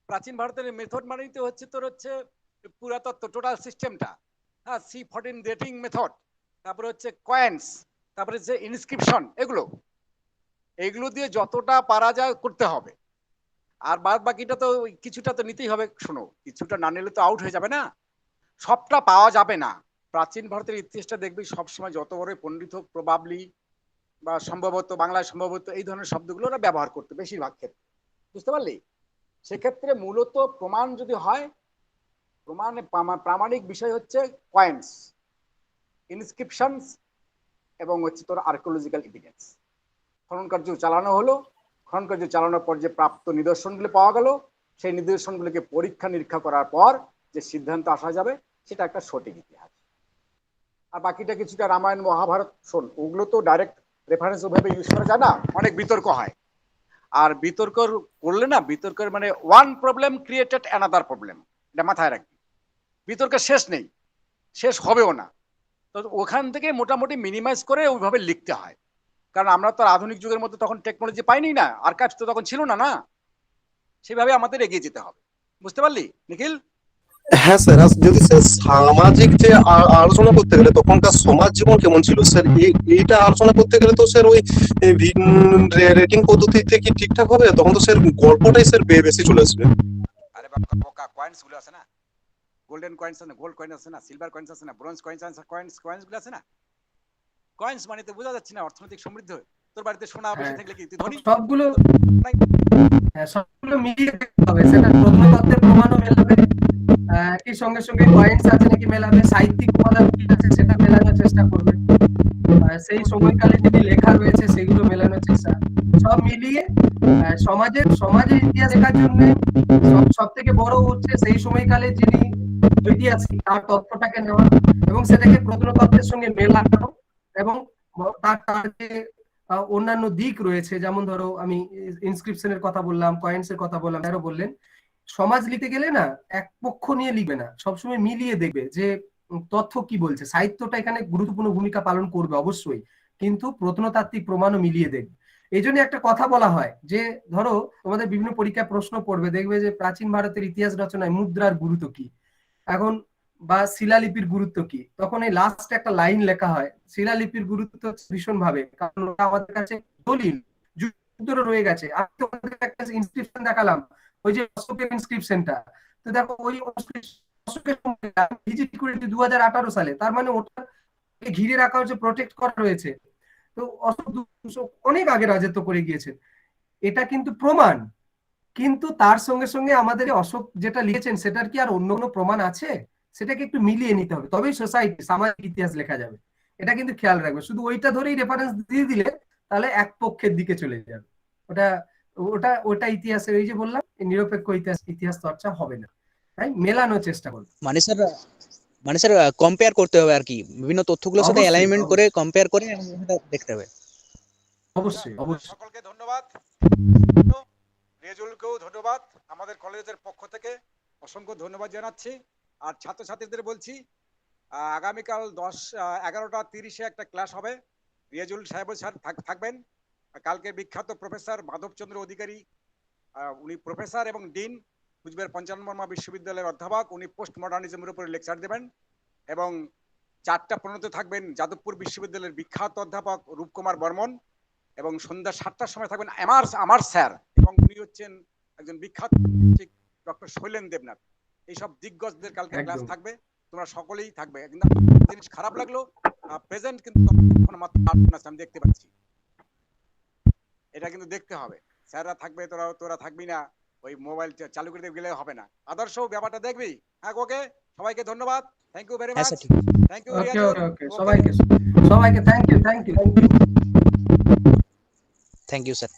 প্রাচীন ভারতের মেথড মানেই তো হচ্ছে তোর হচ্ছে পুরাতত্ত্ব, টোটাল সিস্টেমটা। হ্যাঁ, C14 ডেটিং মেথড, তারপরে হচ্ছে কয়েন্স, তারপরে হচ্ছে ইনস্ক্রিপশন, এগুলো দিয়ে যতটা পারা যায় করতে হবে। আর বাদ বাকিটা তো কিছুটা তো নিতেই হবে। শোনো, কিছুটা না নিলে তো আউট হয়ে যাবে না, সবটা পাওয়া যাবে না। প্রাচীন ভারতের ইতিহাসটা দেখবি সবসময় যত বড় পণ্ডিত হোক, প্রবাবলি বা সম্ভবত, বাংলায় সম্ভবত, এই ধরনের শব্দগুলো ওরা ব্যবহার করতে বেশিরভাগ ক্ষেত্রে, বুঝতে পারলি? সেক্ষেত্রে মূলত প্রমাণ যদি হয়, প্রামাণিক বিষয় হচ্ছে কয়েন্স, ইনস্ক্রিপশনস এবং হচ্ছে তোর আর্কিওলজিক্যাল এভিডেন্স। খনন কার্য চালানো হলো, খনন কার্য চালানোর পর যে প্রাপ্ত নিদর্শনগুলো পাওয়া গেল, সেই নিদর্শনগুলোকে পরীক্ষা নিরীক্ষা করার পর যে সিদ্ধান্ত আসা যাবে, সেটা একটা সঠিক ইতিহাস। আর বাকিটা কিছুটা রামায়ণ মহাভারত, শোন, ওগুলো তো ডাইরেক্ট রেফারেন্স ওভাবে ইউজ করা যায় না, অনেক বিতর্ক হয়। আর বিতর্ক করলে না, বিতর্কের মানে one problem created another problem, এটা মাথায় রাখবি। বিতর্কের শেষ নেই, শেষ হবেও না। তো ওখান থেকে মোটামুটি মিনিমাইজ করে ওইভাবে লিখতে হয়, কারণ আমরা তো আধুনিক যুগের মধ্যে তখন টেকনোলজি পাইনি না, আর্কাইভস তো তখন ছিল না, না সেভাবে আমাদের এগিয়ে যেতে হবে। বুঝতে পারলি নিখিল? হ্যাঁ স্যার, আর যদি স্যার সামাজিক যে আলোচনা করতে গেলে তখনকার সমাজ জীবন কেমন ছিল স্যার, এইটা আলোচনা করতে গেলে তো স্যার ওই রেটিং পদ্ধতিতে কি ঠিকঠাক হবে? তখন তো স্যার গল্পটাই স্যার বেশি চলে আসবে। আরে বাবা, পোকা, কয়েন্স গুলো আছে না, গোল্ডেন কয়েন্স আছে না, গোল্ড কয়েন আছে না, সিলভার কয়েন্স আছে না, ব্রোঞ্জ কয়েন্স আছে, কয়েন্স গুলো আছে না। কয়েন্স মানে তো বোঝা যাচ্ছে না অর্থনৈতিক সমৃদ্ধ। তোর বাড়িতে সোনা বেশি থাকলে কি তুই ধনী? সবগুলো, হ্যাঁ, সবগুলো মিলিয়ে দেখতে হবে, সেটা প্রত্নতত্ত্বের প্রমাণও মেলাবে, একই সঙ্গে সঙ্গে কয়েন্স আছে নাকি মেলাবে, সাহিত্যিক উপাদান কি আছে সেটা মেলানোর চেষ্টা করবে, সেই সময়কালে যদি লেখা রয়েছে সেগুলো মেলানোর চেষ্টা, সব মিলিয়ে সমাজের ইতিহাস লেখার জন্য সব থেকে বড় হচ্ছে সেই সময়কালে যিনি ঐতিহাসিক তার তথ্যটাকে নেওয়া এবং সেটাকে প্রত্নতত্ত্বের সঙ্গে মেলানো, এবং তার যে অন্যান্য দিক রয়েছে, যেমন ধরো আমি ইনস্ক্রিপশনের কথা বললাম, কয়েন্স এর কথা বললাম, আরো বললেন। সমাজ লিখতে গেলে না এক পক্ষ নিয়ে লিখবে না, সবসময় মিলিয়ে দেখবে যে তথ্য কি বলছে। সাহিত্যটা এখানে গুরুত্বপূর্ণ ভূমিকা পালন করবে অবশ্যই, কিন্তু প্রত্নতাত্ত্বিক প্রমাণও মিলিয়ে দেখবে। এই জন্য একটা কথা বলা হয় যে ধরো তোমাদের বিভিন্ন পরীক্ষায় প্রশ্ন পড়বে, দেখবে যে প্রাচীন ভারতের ইতিহাস রচনায় মুদ্রার গুরুত্ব কি, এখন বা শিলালিপির গুরুত্ব কি, তখন এই লাস্ট একটা লাইন লেখা হয়, শিলালিপির গুরুত্ব ভীষণ ভাবে, কারণ ওটা আমাদের কাছে দলিল, যুগ ধরে রয়ে গেছে। আমি তোমাদের একটা ইনস্ক্রিপশন দেখালাম, ওই যে অশোকের ইনস্ক্রিপশনটা, তো দেখো ওই অশোকের ভিজিট করেছি 2018 সালে, তার মানে ওটা ঘিরে রাখা হচ্ছে, প্রোটেক্ট করা রয়েছে। তো অশোক অনেক আগে রাজত্ব করে গিয়েছেন, এটা কিন্তু প্রমাণ। কিন্তু তার সঙ্গে সঙ্গে আমাদের অশোক যেটা লিখেছেন সেটার কি আর অন্য কোনো প্রমাণ আছে? সেটাকে একটু মিলিয়ে নিতে হবে, তবেই সোসাইটি সামাজিক ইতিহাস লেখা যাবে। এটা কিন্তু খেয়াল রাখবে, শুধু ওইটা ধরেই রেফারেন্স দিয়ে দিলে তাহলে এক পক্ষের দিকে চলে যাবে। ওটা ওটা ওটা ইতিহাসের, এই যে বললাম, নিরপেক্ষ ইতিহাস চর্চা হবে না। তাই মেলানোর চেষ্টা করবো। মানে স্যার কম্পেয়ার করতে হবে আর কি, বিভিন্ন তথ্যগুলোর সাথে অবশ্যই, অ্যালাইনমেন্ট করে অবশ্যই। কম্পেয়ার করে এটা দেখতে হবে। অবশ্যই, অবশ্যই। সকলকে ধন্যবাদ, রেজুলকেও ধন্যবাদ, আমাদের কলেজের পক্ষ থেকে অসংখ্য ধন্যবাদ জানাচ্ছি। আর ছাত্রছাত্রীদের বলছি আগামীকাল 11:30-এ একটা ক্লাস হবে, রিয়াজুল সাহেব স্যার থাকবেন। কালকে বিখ্যাত প্রফেসর মাধবচন্দ্র অধিকারী, উনি প্রফেসর এবং ডিন, কুচবিহার পঞ্চানন বিশ্ববিদ্যালয়ের অধ্যাপক, উনি পোস্ট মডার্নিজমের উপরে লেকচার দেবেন। এবং 4:15 থাকবেন যাদবপুর বিশ্ববিদ্যালয়ের বিখ্যাত অধ্যাপক রূপকুমার বর্মন। এবং সন্ধ্যা 7টার সময় থাকবেন আমার স্যার, এবং উনি হচ্ছেন একজন বিখ্যাত ডক্টর শৈলেন দেবনাথ। এইসব দিগ্গজদের কালকে ক্লাস থাকবে, তোমরা সকলেই থাকবে। কিন্তু জিনিস খারাপ লাগলো, প্রেজেন্ট কিন্তু মাত্র 8 জন আমি দেখতে পাচ্ছি, এটা কিন্তু দেখতে হবে। স্যাররা থাকবে, তোরা থাকবি না, ওই মোবাইল চালু করে গেলে হবে না। আদর্শ ব্যাপারটা দেখবি। হ্যাঁ, ওকে, সবাইকে ধন্যবাদ, থ্যাংক ইউ ভেরি হ্যাঁ মাচ, স্যার, ঠিক আছে। Thank you okay, Riazul, okay, okay, সবাইকে thank you, thank you, thank you. Thank you sir.